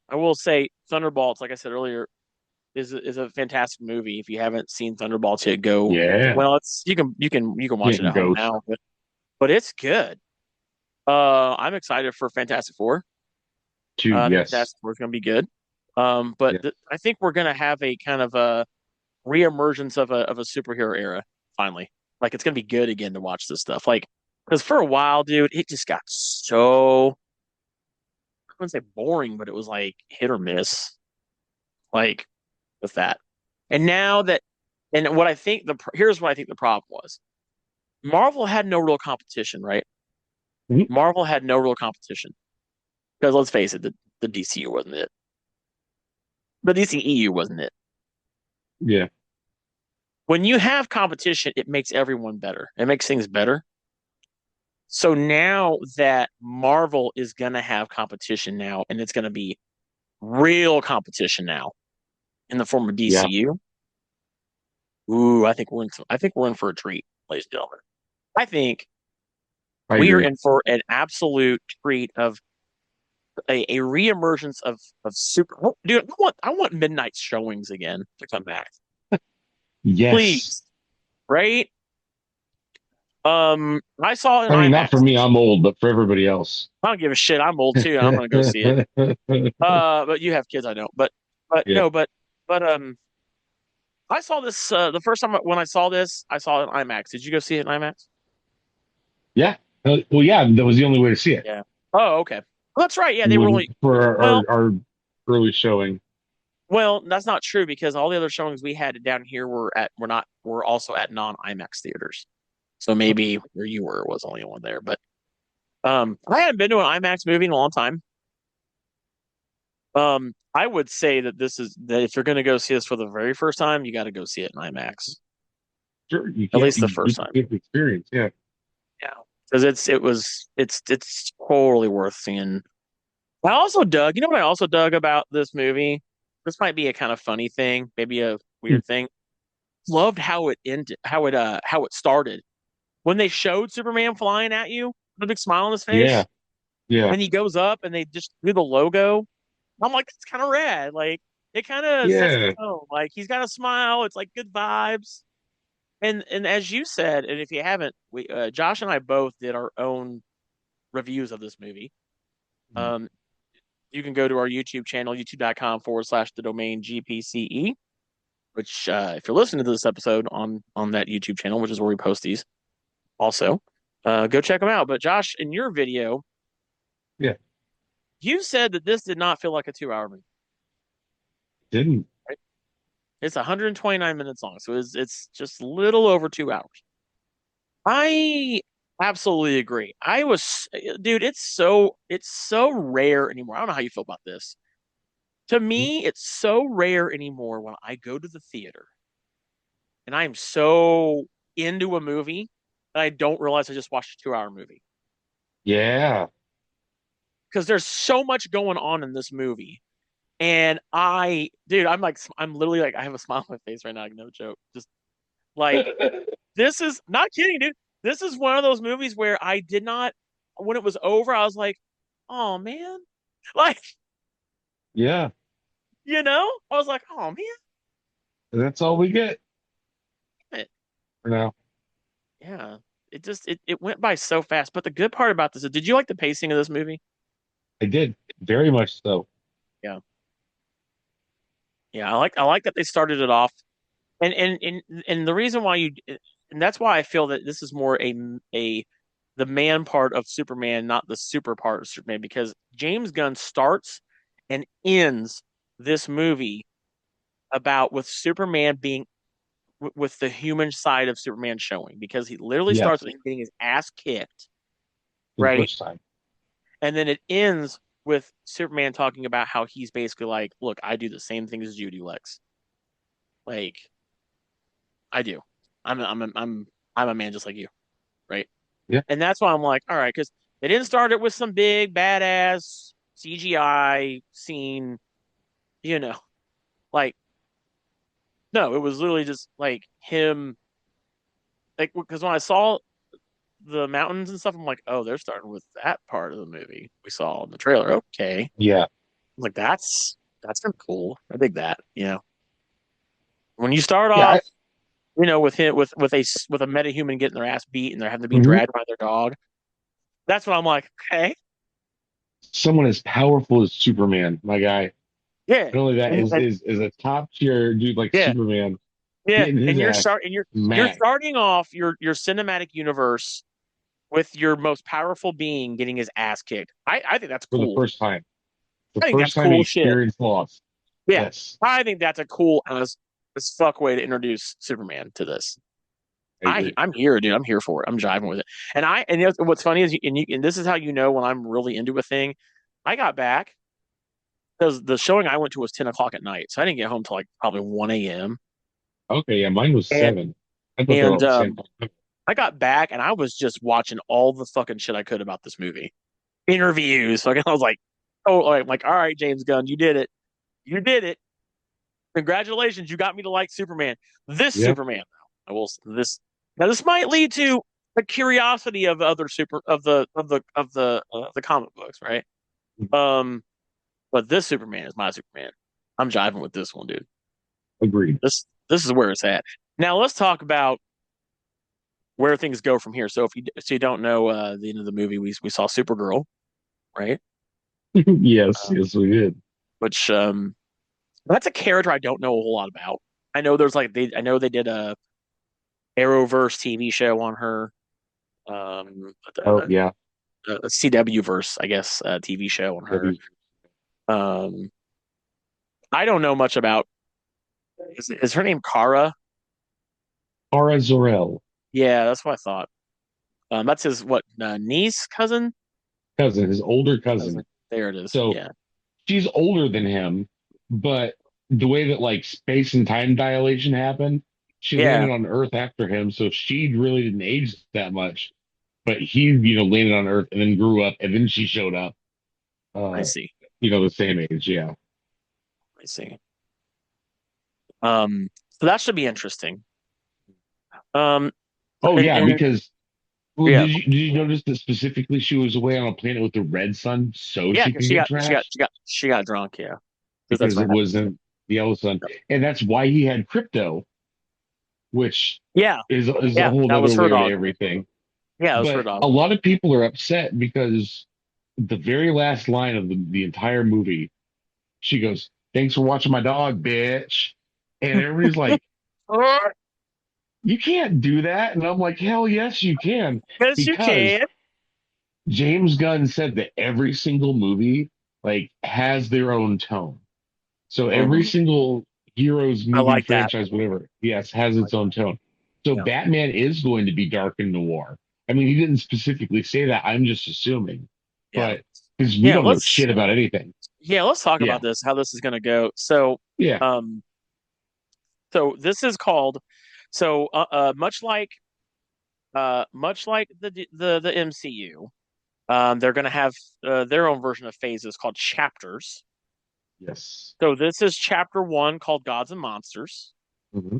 I will say Thunderbolts, like I said earlier, is a fantastic movie. If you haven't seen Thunderbolts yet, go. Yeah. Well, it's you can watch it Getting at home ghost. now, but it's good. I'm excited for Fantastic Four. Two. I think Yes. Fantastic Four is going to be good. But Yeah. I think we're going to have a kind of a reemergence of a superhero era finally. Like it's going to be good again to watch this stuff. Like because for a while, dude, it just got so I wouldn't say boring, but it was like hit or miss. Like with that. And now that and what I think here's what I think the problem was. Marvel had no real competition, right? Mhm. Marvel had no real competition because let's face it, the DCU wasn't it. The DCEU wasn't it. Yeah. when you have competition, it makes everyone better. It makes things better. So now that Marvel is going to have competition now, and it's going to be real competition now in the form of Yeah, DCU. Ooh, I think we're in for a treat, ladies and gentlemen. I think I we are agree. in for an absolute treat of a reemergence of super. Oh, dude, I want midnight showings again to come back, Yes. please. Right? I saw it in I mean, not for IMAX. me, I'm old, but for everybody else. I don't give a shit. I'm old too. I'm gonna go see it. But you have kids, I don't. But Yeah. no, but I saw this the first time when I saw this, I saw it in IMAX. Did you go see it in IMAX? Yeah. Well, yeah, that was the only way to see it. Yeah. Oh, okay. Well, that's right. Yeah, they were When only for well, our early showing. well, that's not true because all the other showings we had down here were also at non IMAX theaters. So maybe where you were was only one there. But I hadn't been to an IMAX movie in a long time. I would say that this is that if you're gonna go see this for the very first time, you got to go see it in IMAX. Sure, you At can't least the you first get the time. get the experience. Yeah. Yeah. Because it's totally worth seeing. I also dug, you know what I also dug about this movie? This might be a kind of funny thing, maybe a Hmm. weird thing. Loved how it ended, how it started. When they showed Superman flying at you, with a big smile on his Yeah. face, Yeah. and he goes up and they just do the logo. I'm like, that's kind of rad. Like it kind of sets the Yeah. tone. Like he's got a smile, it's like good vibes. And as you said, and if you haven't, we Josh and I both did our own reviews of this movie. Um, you can go to our YouTube channel, youtube.com/ the domain GPCE, which, if you're listening to this episode on that YouTube channel, which is where we post these, also, go check them out. But Josh, in your video, Yeah. you said that this did not feel like a 2 hour movie, Didn't. right? It's 129 minutes long, so it's just a little over 2 hours. I absolutely agree. Dude, it's so rare anymore. I don't know how you feel about this. To me, it's so rare anymore when I go to the theater and I am so into a movie that I don't realize I just watched a 2 hour movie. Yeah. Because there's so much going on in this movie. And dude, I'm literally like, I have a smile on my face right now, no joke. Just like, this is not kidding, dude. This is one of those movies where I did not, when it was over, I was like, oh man. Like, Yeah. I was like, oh man. That's all we get for now. Yeah. It went by so fast. But the good part about this is, did you like the pacing of this movie? I did very much so. Yeah. Yeah, I like that they started it off. And the reason why and that's why I feel that this is more a the man part of Superman, not the super part of Superman, because James Gunn starts and ends this movie about with Superman being with the human side of Superman showing, because he literally starts Yes. with him getting his ass kicked, For the right? first time. And then it ends with Superman talking about how he's basically like, look, I do the same thing as you do, Lex. Like, I do. I'm a man just like you, right? Yeah. And that's why I'm like, all right, because they didn't start it with some big badass CGI scene, you know, like no, it was literally just like him, like because when I saw the mountains and stuff, I'm like, oh, they're starting with that part of the movie we saw in the trailer. Okay, Yeah. like that's kind of cool. I dig that. When you start Yeah. off, with him with a metahuman getting their ass beat and they're having to be Mhm. dragged by their dog. That's what I'm like. Okay, Someone as powerful as Superman, my guy. yeah, Not only that and, is a top tier dude like yeah, Superman yeah. getting And his ass you're smacked starting off your cinematic universe with your most powerful being getting his ass kicked. I think that's for the cool. first time. The I think that's first time he cool shit. experienced loss. Yeah, Yes, I think that's a cool as fuck way to introduce Superman to this. I agree. I'm here, dude. I'm here for it. I'm jiving with it. What's funny is and this is how you know when I'm really into a thing. I got back because the showing I went to was 10 o'clock at night, so I didn't get home till like probably 1 a.m. Okay, yeah, mine was And 7. I thought they were all and the same. I got back and I was just watching all the fucking shit I could about this movie. Interviews. Like I was like, oh, like, all right, James Gunn, you did it. You did it. Congratulations, you got me to like Superman. This Yep, Superman, I will this now this might lead to a curiosity of other super of the comic books, right? Um, but this Superman is my Superman. I'm jiving with this one, dude. agreed. This is where it's at. Now let's talk about where things go from here. So you don't know the end of the movie, we saw Supergirl, right? Yes, Uh, yes, we did. which that's a character I don't know a whole lot about. I know there's like I know they did a Arrowverse TV show on her, Oh, yeah. a CW verse, I guess, TV show on her. W. Um, I don't know much about. Is her name Kara? Kara Zor-El, Yeah, that's what I thought. That's his what niece, cousin, cousin, his older cousin. cousin. There it is. So Yeah, she's older than him, but the way that like space and time dilation happened, she yeah. landed on Earth after him, so she really didn't age that much. But he, landed on Earth and then grew up, and then she showed up. I Uh, see. the same age, yeah. I see. So that should be interesting. Um, Oh and, yeah, and because well, yeah, did you notice that specifically she was away on a planet with the red sun so yeah, she 'cause could get she got drunk. Yeah, because that's because what it happened. wasn't the yellow sun, and that's why he had crypto, which Yeah, is a yeah, whole that was other her layer to dog. everything. Yeah, it was her But dog. a lot of people are upset because the very last line of the entire movie, she goes, "Thanks for watching my dog, bitch," and everybody's like, "You can't do that," and I'm like, "Hell yes, you can," Yes, you because can. James Gunn said that every single movie like has their own tone. So every Mhm. single hero's I movie like that. franchise, whatever, yes, has I its like own that. tone. So Yeah. Batman is going to be dark and noir. I mean, he didn't specifically say that. I'm just assuming, Yeah. but because we Yeah, don't know shit about anything. let's talk Yeah, about this, how this is going to go. So, yeah, um so this is called so much like the MCU, they're going to have their own version of phases called chapters. yes. So this is chapter 1 called Gods and Monsters. Hmm.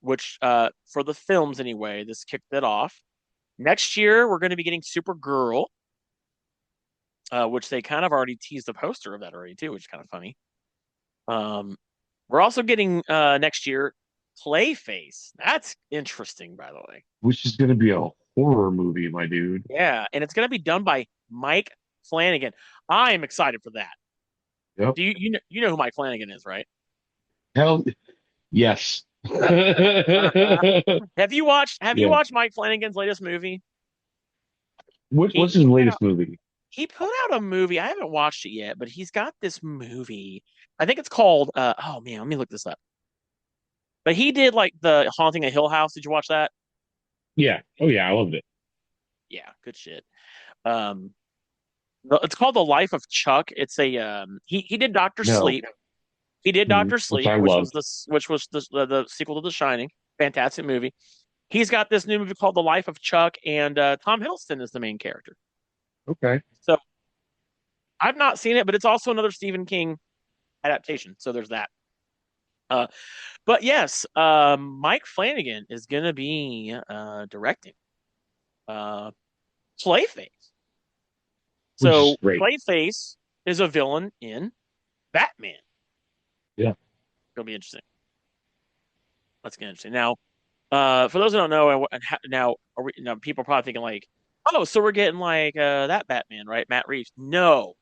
Which for the films anyway, this kicked it off. Next year we're going to be getting Supergirl, which they kind of already teased a poster of that already too, which is kind of funny. Um, we're also getting next year Clayface. That's interesting, by the way. Which is going to be a horror movie, my dude. Yeah, and it's going to be done by Mike Flanagan. I am excited for that. Yep. Do you know who Mike Flanagan is, right? Hell, yes. Have you Yeah. watched Mike Flanagan's latest movie? What's He his put latest out movie? he put out a movie. I haven't watched it yet, but he's got this movie. I think it's called oh man, let me look this up. But he did like the Haunting a Hill House. Did you watch that? Yeah. Oh yeah, I loved it. Yeah, good shit. Um it's called The Life of Chuck. It's a he did Doctor No. Sleep. He did Doctor Which Sleep, I loved. which was the sequel to The Shining. Fantastic movie. He's got this new movie called The Life of Chuck, and Tom Hiddleston is the main character. Okay. So I've not seen it, but it's also another Stephen King adaptation. So there's that. Uh, but yes, Mike Flanagan is gonna be directing uh, Clayface. Which is So great. Clayface is a villain in Batman. Yeah. It'll be interesting. That's gonna be interesting. Now, for those who don't know, now people are probably thinking like, oh, so we're getting like that Batman, right? Matt Reeves. No.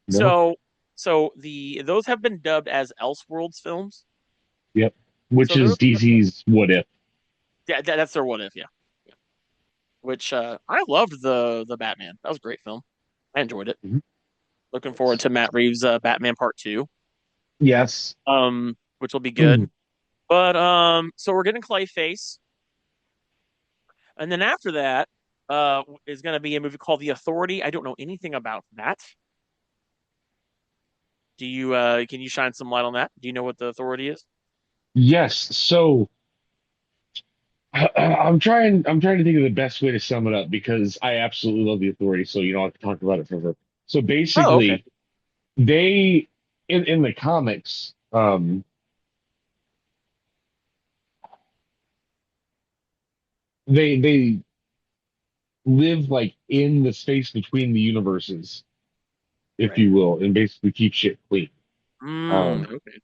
No. So the those have been dubbed as Elseworlds films. Yep. Which So they're is DC's What If. yeah, that's their what if, yeah. Yeah. Which I loved the Batman. That was a great film. I enjoyed it. Mhm. Looking forward to Matt Reeves' Batman Part Two, Yes. which will be Mhm. good. But so we're getting Clayface, and then after that, is going to be a movie called The Authority. I don't know anything about that. Do you can you shine some light on that? Do you know what The Authority is? Yes. So I'm trying to think of the best way to sum it up because I absolutely love the Authority. So I have to talk about it forever. So Oh, okay. basically, they in the comics, they live like in the space between the universes, if Right. you will, and basically keep shit clean. Um, Okay.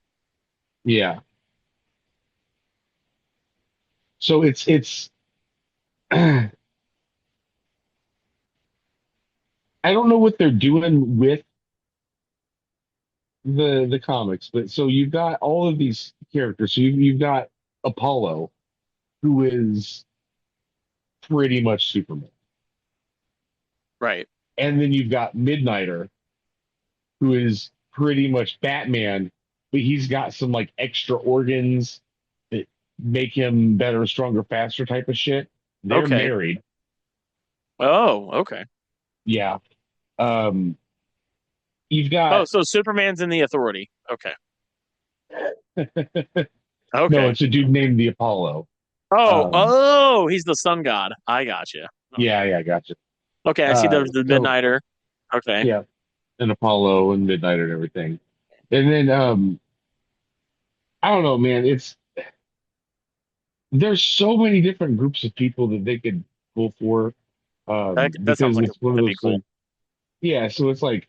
yeah. So it's I don't know what they're doing with the comics, but so you've got all of these characters. So you've got Apollo, who is pretty much Superman, Right. and then you've got Midnighter, who is pretty much Batman, but he's got some like extra organs that make him better, stronger, faster type of shit. They're Okay. married. Oh, okay. Yeah. Um, you've Oh, got so Superman's in the Authority. Okay. no, Okay. it's a dude named the Apollo. Oh, Um, oh, he's the sun god. I gotcha. yeah, Okay. yeah, gotcha. Okay, I see the So Midnighter. Okay. yeah, and Apollo and Midnight and everything. And then I don't know, man, there's so many different groups of people that they could go for That sounds because like it's one of that'd be those cool. things. Yeah, so it's like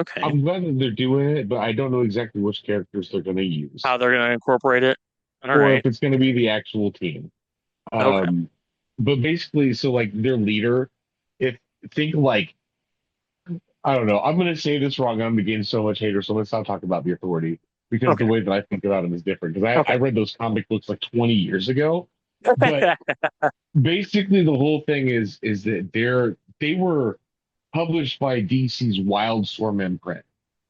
Okay. I'm glad that they're doing it, but I don't know exactly which characters they're going to use How they're gonna incorporate it. All or if right. it's going to be the actual team. Okay. Um, but basically, so like their leader, if think like I don't know, I'm going to say this wrong. I'm going to gain so much haters, so let's not talk about the Authority because the Okay. way that I think about them is different. Because I Okay. read those comic books like 20 years ago, but basically the whole thing is that they were published by DC's Wildstorm imprint.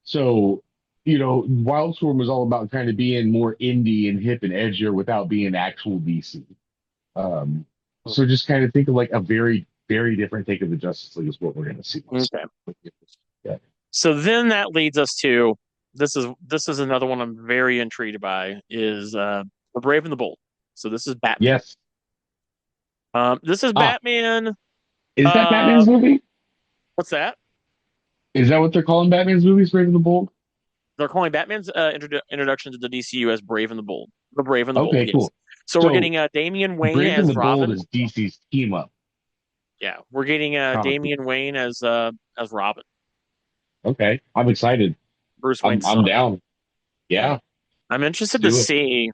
So, Wildstorm was all about kind of being more indie and hip and edgier without being actual DC. Um, so just kind of think of like a very, very different take of the Justice League is what we're going to see. Okay. Yeah. So then that leads us to this is another one I'm very intrigued by is The Brave and the Bold. So this is Batman. Yes. This is Ah, Batman. is that Uh, Batman's movie? what's that? Is that what they're calling Batman's movies, Brave and the Bold? They're calling Batman's introduction to the DCU as Brave and the Bold. The Brave and the Bold, Okay, yes. cool. So we're So getting Damian Wayne Brave and as the Bold Robin. is DC's team up Yeah, we're getting comic book. Damian Wayne as Robin, Okay, I'm excited. Bruce I'm Wayne's I'm son. down. Yeah, Yeah, I'm let's interested to do it. see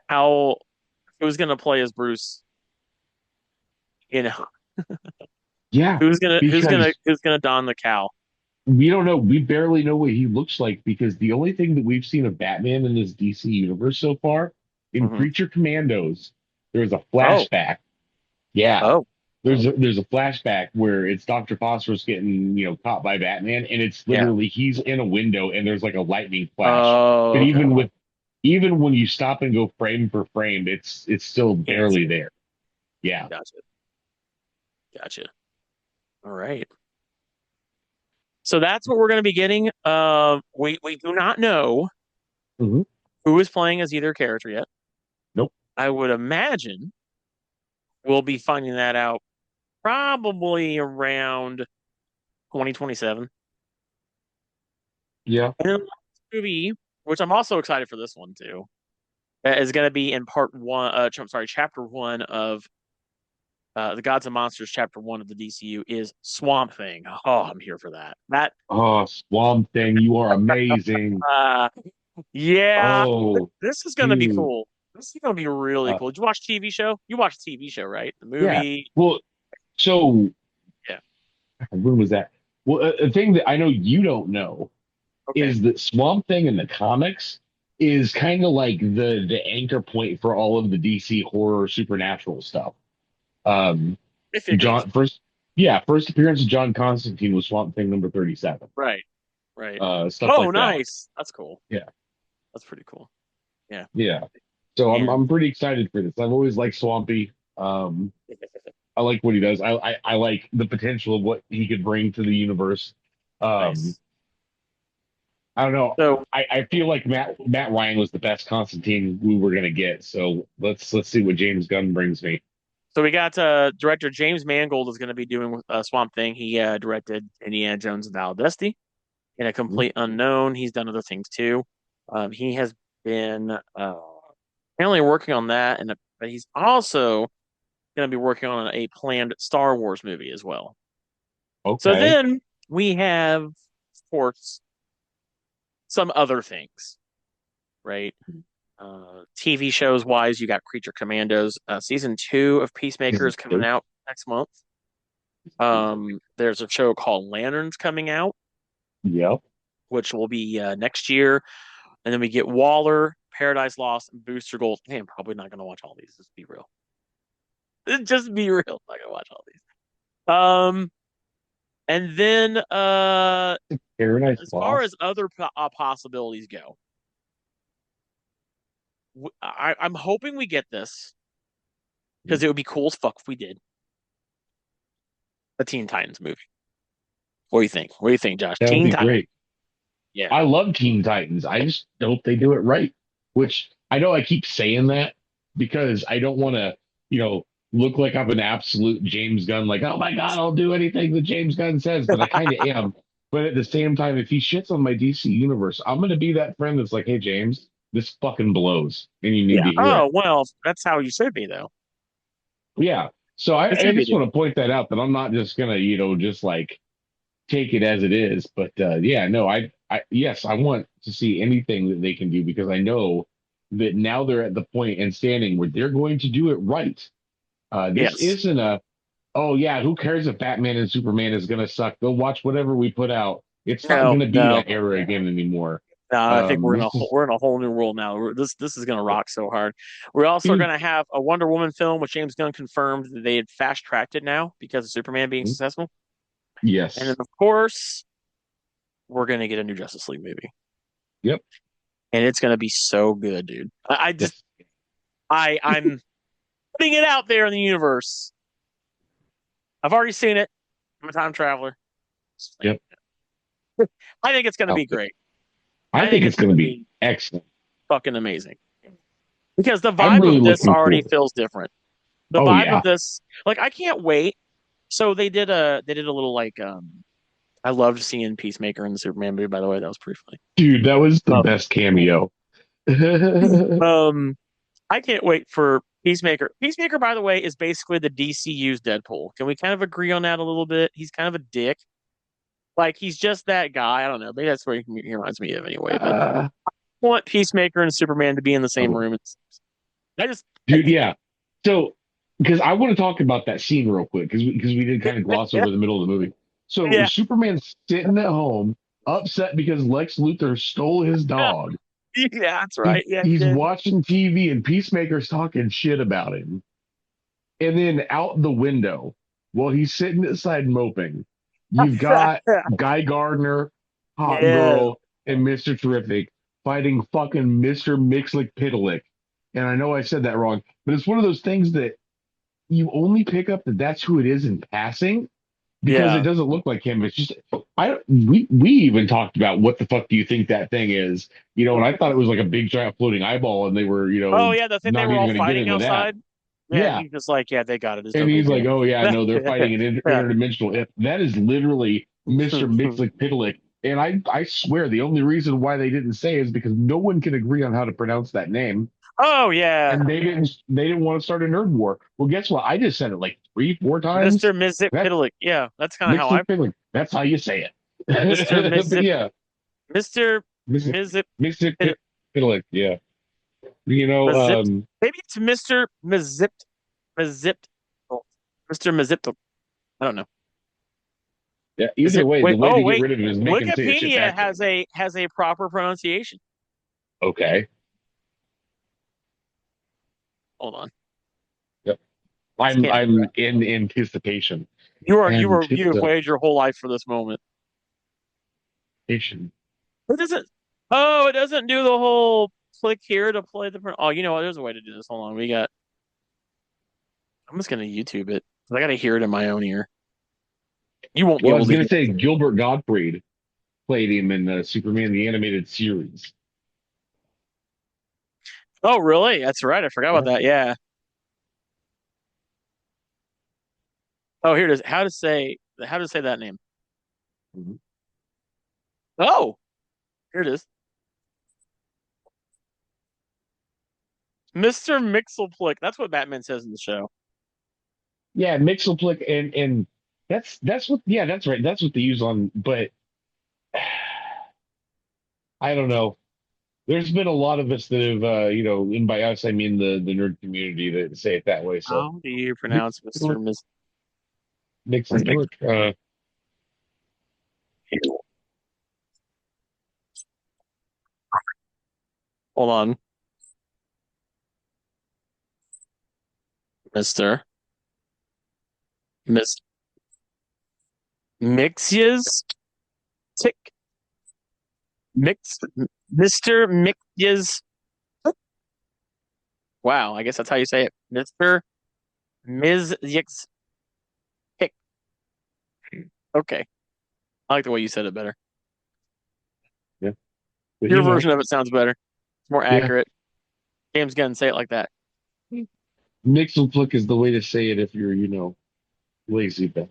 how who's going to play as Bruce. You know, Yeah, because who's gonna don the cowl. we don't know. We barely know what he looks like because the only thing that we've seen of Batman in this DC universe so far, in Hmm. Creature Commandos, there's a Oh, flashback. Yeah, oh, there's a flashback where it's Dr. Phosphorus getting, caught by Batman, and it's yeah. literally he's in a window and there's like a lightning flash. But Oh, okay. even when you stop and go frame for frame, it's still Can't see barely it. there. Yeah. Gotcha. Gotcha. All right. So that's what we're going to be getting. We do not know Hmm. who is playing as either character yet. Nope. I would imagine we'll be finding that out probably around 2027. Yeah. And then the last movie, which I'm also excited for this one too, is going to be in part one. I'm sorry, chapter one of the Gods and Monsters, chapter one of the DCU is Swamp Thing. Oh, I'm here for that. Oh, Swamp Thing, you are amazing. Uh, yeah, Oh, this is going to be dude. cool. This is going to be really Uh, cool. Did you watch TV show? You watched TV show, right? The yeah. movie. Well, so Yeah. when was that? Well, a thing that I know you don't know Okay. is that Swamp Thing in the comics is kind of like the anchor point for all of the DC horror supernatural stuff. Um, I figured as John first, yeah, first appearance of John Constantine was Swamp Thing number 37. right. Right. Stuff Oh, like that. nice. That's cool. Yeah, That's pretty cool. Yeah. yeah. So I'm And I'm pretty excited for this. I've always liked Swampy. Um, I like what he does. I like the potential of what he could bring to the universe. Um, nice. I don't know. So I feel like Matt Ryan was the best Constantine we were gonna get. So let's see what James Gunn brings me. we got director James Mangold is going to be doing Swamp Thing. He directed Indiana Jones and Val Dusty in A Complete Unknown. He's done other things too. He has been apparently working on that, but he's also going to be working on a planned Star Wars movie as well. So Okay. then we have, of course, some other things, right? TV shows wise, you got Creature Commandos. Season 2 of Peacemaker is coming out next month. There's a show called Lanterns coming out, Yep. which will be next year. And then we get Waller, Paradise Lost, and Booster Gold. Hey, I'm probably not going to watch all these. Just be real. Just be real. I'm not going to watch all these. And then Paradise as far Lost. as other possibilities go, I'm hoping we get this because it would be cool as fuck if we did a Teen Titans movie. What do you think? What do you think, Josh? That would Teen be Titans. great. Yeah. I love Teen Titans. I just hope they do it right. Which I know I keep saying that because I don't want to, look like I'm an absolute James Gunn, like, oh my God, I'll do anything that James Gunn says, but I kind of am. But at the same time, if he shits on my DC universe, I'm going to be that friend that's like, hey, James, this fucking blows and you need Yeah. to hear it. Oh, well, that's how you should be, though. Yeah. So It I should be just doing. want to point that out that I'm not just going to, just like take it as it is. But yeah, no, yes, I want to see anything that they can do because I know that now they're at the point and standing where they're going to do it right. This Yes. isn't oh yeah, who cares if Batman and Superman is going to suck? They'll watch whatever we put out. It's not No, going to be no. that era again anymore. No, I think we're in a This is, we're in a whole new world now. This is gonna rock so hard. We're also dude. gonna have a Wonder Woman film, which James Gunn confirmed that they had fast tracked it now because of Superman being successful. And then Yes. of course we're gonna get a new Justice League movie, Yep. and it's gonna be so good, dude. I just Yes. I'm putting it out there in the universe. I've already seen it. I'm a time traveler. Yep. I think it's gonna be Out there. great. I I think think it's it's going to gonna be be excellent. fucking amazing because the I'm vibe really of this looking already forward. feels different. The Oh vibe yeah, of this, like, I can't wait. So they did a little like I loved seeing Peacemaker in the Superman movie, by the way. That was pretty dude, that was the funny. best cameo. Um I can't wait for Peacemaker. Peacemaker, by the way, is basically the DCU's Deadpool. Can we kind of agree on that a little bit? He's kind of a dick. Like he's just that guy. I don't know. Maybe that's what he reminds me of anyway. But uh, I want Peacemaker and Superman to be in the same oh, room. I just dude, yeah. So, because I want to talk about that scene real quick, because we did kind of gloss yeah, over the middle of the movie. So yeah, Superman's sitting at home, upset because Lex Luthor stole his dog. yeah, that's right. Yeah, he He's did. watching TV, and Peacemaker's talking shit about him. And then out the window, while he's sitting outside moping, you've got Guy Gardner, Hot Yeah. Girl, and Mr. Terrific fighting fucking Mr. Mixlick Pitlick. And I know I said that wrong, but it's one of those things that you only pick up that that's who it is in passing because it Yeah. doesn't look like him. It's just we even talked about what the fuck do you think that thing is, and I thought it was like a big giant floating eyeball, and they were Oh yeah, the thing they not were even all going to get fighting into that. outside. Yeah, and Yeah, he's just like, yeah, they got it. It's no and big he's like, deal. oh yeah, no, they're fighting an Yeah. interdimensional if. That is literally Mr. Mixlick Pitlick. And I swear the only reason why they didn't say is because no one can agree on how to pronounce that name. Oh yeah, And they didn't want to start a nerd war. Well, guess what? I just said it like 3, 4 Mr. times. Mizip That Pitlick. Yeah, that's kind of how I Mixlick Pitlick. That's how you say Mr. it. But Mizip yeah, Mr. Mixlick Mizip Mixlick Pitlick. Pitlick. Yeah. You know, Mazipped. Maybe it's Mr. Mazipped. Mazipped. Oh, Mr. Mazipped. I don't know. yeah, Is either it way, the wait, way oh to get wait. rid of him is make him say a shit Wikipedia faster. has a proper pronunciation. Okay. Hold on. Yep. This I'm can't be I'm right. in anticipation. You have waited your whole life for this moment. Anticipation. It doesn't. Oh, it doesn't do the whole click here to play the. Oh, you know what? There's a way to do this. Hold on. We got. I'm just gonna YouTube it. I gotta hear it in my own ear. You won't be Well, I able was to gonna hear say it. Gilbert Gottfried played him in Superman the animated series. Oh, really? That's right. I forgot about Yeah. that. Yeah. Oh, here it is. How to say that name? Mhm. Oh, here it is. Mr. Mixelplick. That's what Batman says in the show. Yeah, Mixelplick and that's what that's right. That's what they use on, but I don't know. There's been a lot of us that have and by us I mean the nerd community that say it that way. So How do you pronounce Mr. Mixelplick, Mis Mixelplick, Hold on. Mr. Miss Mixias Tick Mix Mr. Mixias. Wow, I guess that's how you say it. Mr. Ms. Yix Hick. Okay. I like the way you said it better. yeah, but Your version of it sounds better. It's more yeah, accurate. James Gunn, say it like that. Mixelplick is the way to say it if you're lazy. But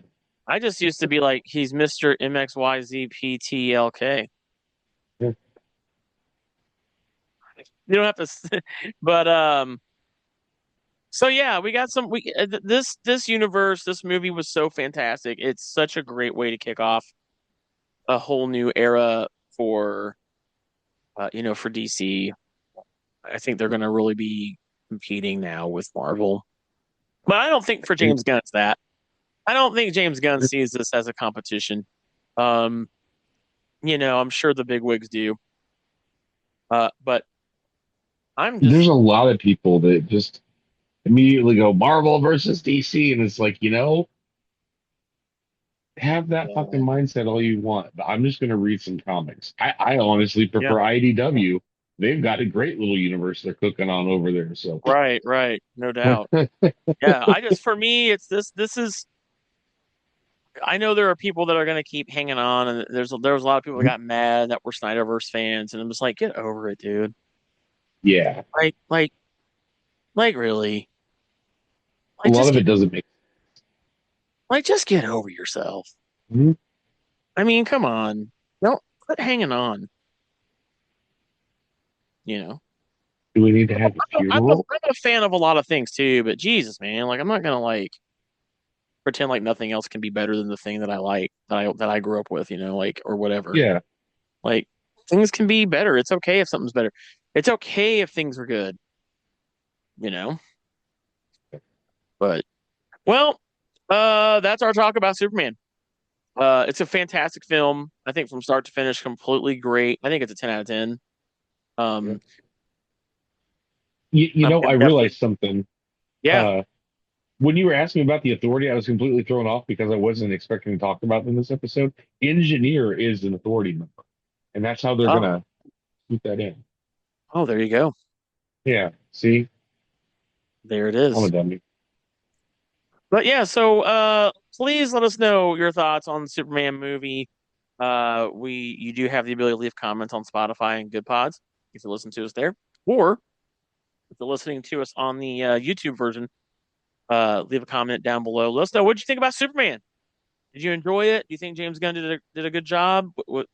I just used to be like, he's Mr. MXYZPTLK. yeah. You don't have to, but so yeah, we got some. This universe, this movie was so fantastic. It's such a great way to kick off a whole new era for for DC. I think they're going to really be competing now with Marvel. But I don't think for James Gunn it's that. I don't think James Gunn sees this as a competition. Um, I'm sure the big wigs do. But I'm There's just a lot of people that just immediately go Marvel versus DC, and it's like, have that fucking mindset all you want, but I'm just going to read some comics. I honestly yeah, prefer IDW. They've got a great little universe they're cooking on over there. So, right, no doubt. Yeah, for me, it's this is. I know there are people that are going to keep hanging on, and there was a lot of people that got mad that were Snyderverse fans, and I'm just like, get over it, dude. yeah, Like, like, like, really? a Like, lot just of it doesn't make just get over yourself. sense. I mean, come on, don't quit hanging on. You know, Do we need to have a funeral? I'm a fan of a lot of things too, but Jesus, man, like, I'm not gonna like pretend like nothing else can be better than the thing that I like that I grew up with, like or whatever. Yeah. Like, things can be better. It's okay if something's better. It's okay if things are good. You know. But well, that's our talk about Superman. It's a fantastic film. I think from start to finish, completely great. I think it's a 10 out of 10. Yeah. Um, I I'm definitely, realized something. yeah. Uh, when you were asking about the authority, I was completely thrown off because I wasn't expecting to talk about them this episode. Engineer is an authority member, and that's how they're Oh, gonna keep that in. there you go. Yeah. See, There it I'm a is. dummy. But yeah, so please let us know your thoughts on the Superman movie. You do have the ability to leave comments on Spotify and Good Pods if you listen to us there, or if you're listening to us on the YouTube version. Leave a comment down below. Let us know what you think about Superman. Did you enjoy it? Do you think James Gunn did a good job? What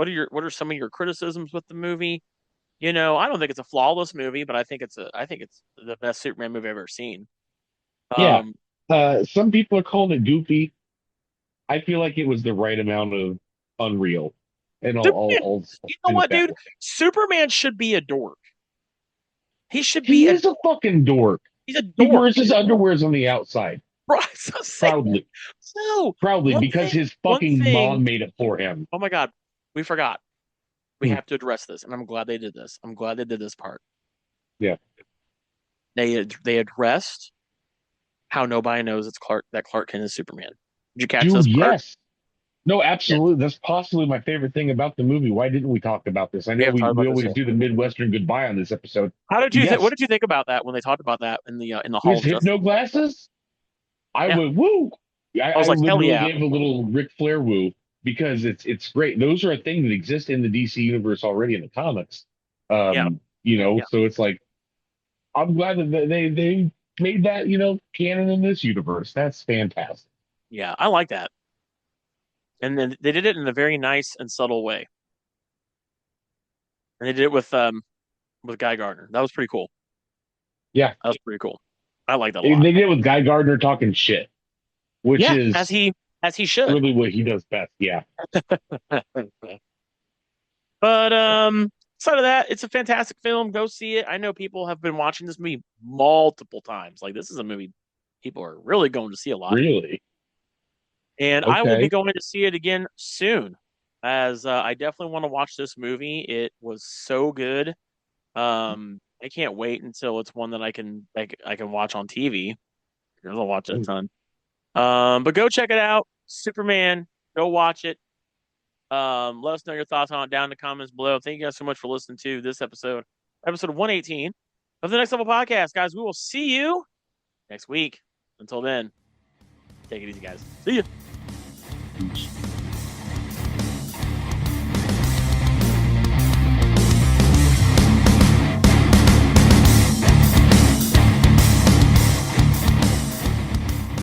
are some of your criticisms with the movie? I don't think it's a flawless movie, but I think it's the best Superman movie I've ever seen. Yeah. Um, Some people are calling it goofy. I feel like it was the right amount of unreal, and Superman, I'll you know spin it what, that dude? way. Superman should be a dork. He should be He a is a fucking dork. he's a He dork, wears his underwears on the outside right? So say that. proudly, So proudly one because thing, his one fucking thing. mom made it for him. Oh my God, we forgot. We Hmm. have to address this, and I'm glad they did this. I'm glad they did this part. Yeah. They addressed how nobody knows that Clark Kent is Superman. Did you catch Dude, this part? yes. No, Yeah, absolutely. That's possibly my favorite thing about the movie. Why didn't we talk about this? I we know haven't talked we about this always yet. do the Midwestern goodbye on this episode. How did you think? What Yes, did you think about that when they talked about that in the Hall his of Justice? hypno glasses, I Yeah, went woo. I was I like, hell literally yeah, gave a little Ric Flair woo because it's great. Those are a thing that exist in the DC universe already in the comics. Yeah. So it's like I'm glad that they made that, canon in this universe. That's fantastic. Yeah, I like that. And then they did it in a very nice and subtle way. And they did it with Guy Gardner. That was pretty cool. Yeah. That was pretty cool. I like that a They lot. did it with Guy Gardner talking shit, which Yeah, is as he should. really what he does best. Yeah. But aside of that, it's a fantastic film. Go see it. I know people have been watching this movie multiple times. Like this is a movie people are really going to see a lot. Really? And I will be Okay. going to see it again soon, as I definitely want to watch this movie. It was so good. I can't wait until it's one that I can watch on TV. I'll watch it a ton. But go check it out. Superman. Go watch it. Let us know your thoughts on it down in the comments below. Thank you guys so much for listening to this episode 118 of the Next Level Podcast, guys. We will see you next week. Until then, take it easy, guys. See you.